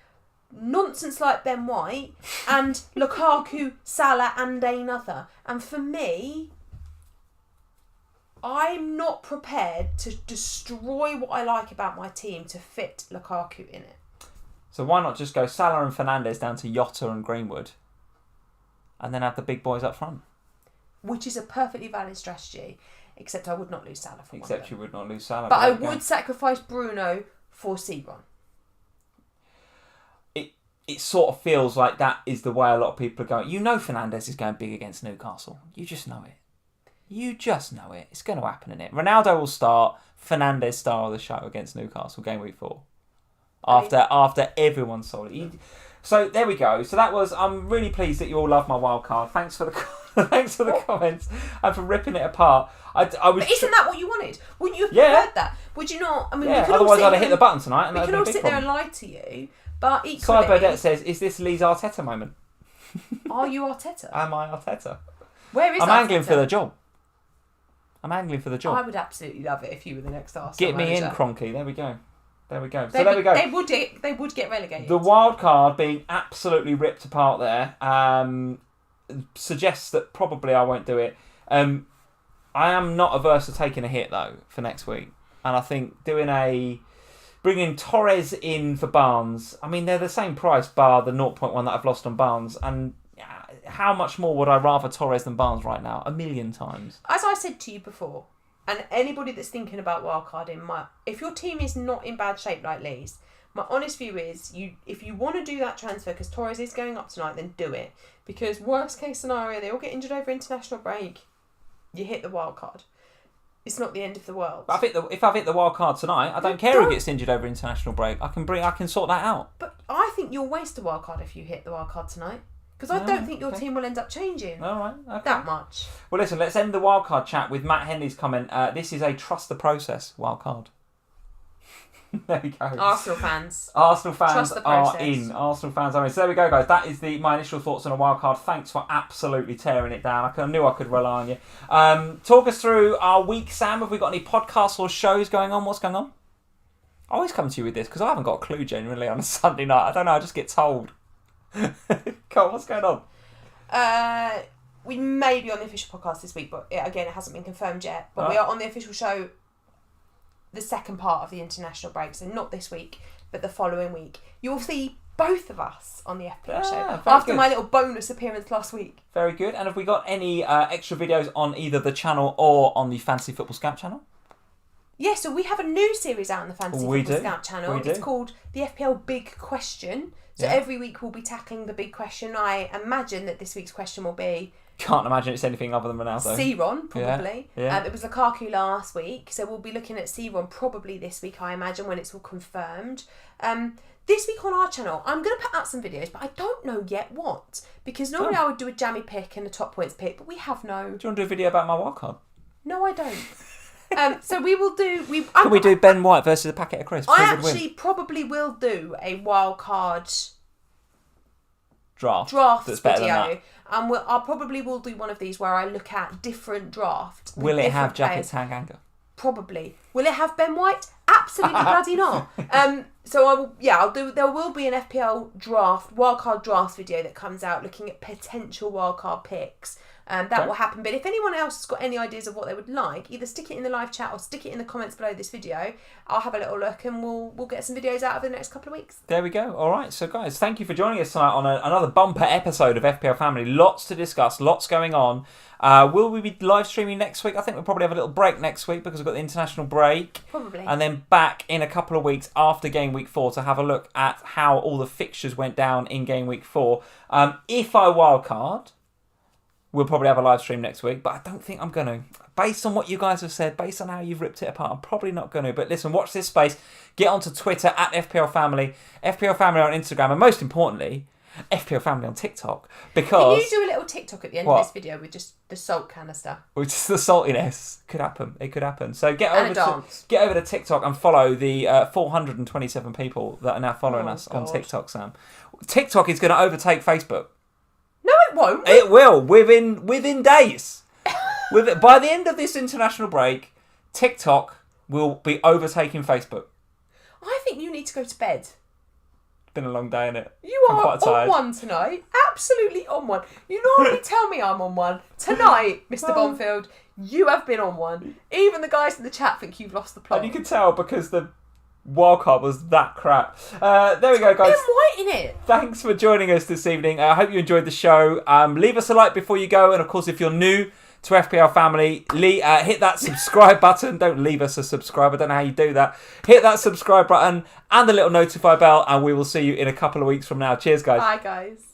nonsense like Ben White and Lukaku, Salah and another. And for me, I'm not prepared to destroy what I like about my team to fit Lukaku in it. So why not just go Salah and Fernandes down to Jota and Greenwood and then have the big boys up front? Which is a perfectly valid strategy, except I would not lose Salah for Except you would not lose Salah. But I would sacrifice Bruno for Sebron. It sort of feels like that is the way a lot of people are going. You know Fernandes is going big against Newcastle. You just know it. You just know it. It's going to happen, innit? Ronaldo will start. Fernandes star of the show against Newcastle, game week 4. After everyone's sold it. So there we go. So that was. I'm really pleased that you all love my wild card. Thanks for the comments and for ripping it apart. I was. But isn't that what you wanted? Wouldn't you have preferred that? Would you not? I mean, yeah. Otherwise, I'd have hit the button tonight. And we can all sit there and lie to you. But equally, Cy Burdett says, "Is this Lee's Arteta moment?" Are you Arteta? Am I Arteta? Where is I'm Arteta? angling for the job. I'm angling for the job. I would absolutely love it if you were the next Arsenal Get me manager. in, Kroenke. There we go. So there we go. They would get relegated. The wild card being absolutely ripped apart there suggests that probably I won't do it. I am not averse to taking a hit though for next week, and I think bringing Torres in for Barnes. I mean, they're the same price bar the 0.1 that I've lost on Barnes, and how much more would I rather Torres than Barnes right now? 1,000,000 times. As I said to you before, and anybody that's thinking about wildcarding, if your team is not in bad shape like Lee's, my honest view is if you want to do that transfer because Torres is going up tonight, then do it. Because worst case scenario, they all get injured over international break. You hit the wildcard. It's not the end of the world. But if I've hit the wild card tonight, I don't care who gets injured over international break. I can sort that out. But I think you'll waste a wild card if you hit the wild card tonight. Because I don't think your team will end up changing that much. Well, listen, let's end the wildcard chat with Matt Henley's comment. This is a trust the process wildcard. There we go. Arsenal fans are in. Arsenal fans are in. So there we go, guys. That is my initial thoughts on a wildcard. Thanks for absolutely tearing it down. I knew I could rely on you. Talk us through our week, Sam. Have we got any podcasts or shows going on? What's going on? I always come to you with this because I haven't got a clue genuinely on a Sunday night. I don't know. I just get told. Cole, what's going on? We may be on the official podcast this week, but it hasn't been confirmed yet. But we are on the official show the second part of the international break, so not this week, but the following week. You'll see both of us on the FPL show after my little bonus appearance last week. Very good. And have we got any extra videos on either the channel or on the Fantasy Football Scout channel? Yeah, so we have a new series out on the Fantasy Football Scout channel. It's called the FPL Big Question. So every week we'll be tackling the big question. I imagine that this week's question will be... Can't imagine it's anything other than Ronaldo. C-Ron, probably. Yeah. It was Lukaku last week, so we'll be looking at C-Ron probably this week, I imagine, when it's all confirmed. This week on our channel, I'm going to put out some videos, but I don't know yet what. Because normally I would do a jammy pick and a top points pick, but we have no... Do you want to do a video about my wildcard? No, I don't. So we will do... Can we do Ben White versus a packet of crisps? I actually probably will do a wildcard... Draft that's video. Better than that. And I'll probably will do one of these where I look at different drafts. Will it have Jacket Tanganga? Probably. Will it have Ben White? Absolutely bloody not. So I will. Yeah, I'll do. There will be an FPL draft, wildcard draft video that comes out looking at potential wildcard picks. That will happen. But if anyone else has got any ideas of what they would like, either stick it in the live chat or stick it in the comments below this video. I'll have a little look and we'll get some videos out over the next couple of weeks. There we go. All right. So guys, thank you for joining us tonight on another bumper episode of FPL Family. Lots to discuss. Lots going on. Will we be live streaming next week? I think we'll probably have a little break next week because we've got the international break. Probably. And then back in a couple of weeks after game week 4 to have a look at how all the fixtures went down in game week 4. If I wildcard... We'll probably have a live stream next week, but I don't think I'm going to. Based on what you guys have said, based on how you've ripped it apart, I'm probably not going to. But listen, watch this space. Get onto Twitter at FPLFamily, FPLFamily on Instagram, and most importantly, FPLFamily on TikTok. Because... Can you do a little TikTok at the end of this video with just the salt canister? With just the saltiness. Could happen. It could happen. So get over to TikTok and follow the 427 people that are now following us on TikTok, Sam. TikTok is going to overtake Facebook. No, it won't. It will within days. By the end of this international break, TikTok will be overtaking Facebook. I think you need to go to bed. It's been a long day, innit? You are on one tonight. Absolutely on one. You normally tell me I'm on one. Tonight, Mr. Bonfield, you have been on one. Even the guys in the chat think you've lost the plot. And you can tell because the wildcard was that crap. There we go, guys. Ben White in it. Thanks for joining us this evening. I hope you enjoyed the show. Leave us a like before you go, and of course, if you're new to FPL Family, hit that subscribe button. Don't leave us a subscribe. I don't know how you do that. Hit that subscribe button and the little notify bell, and we will see you in a couple of weeks from now. Cheers, guys. Bye, guys.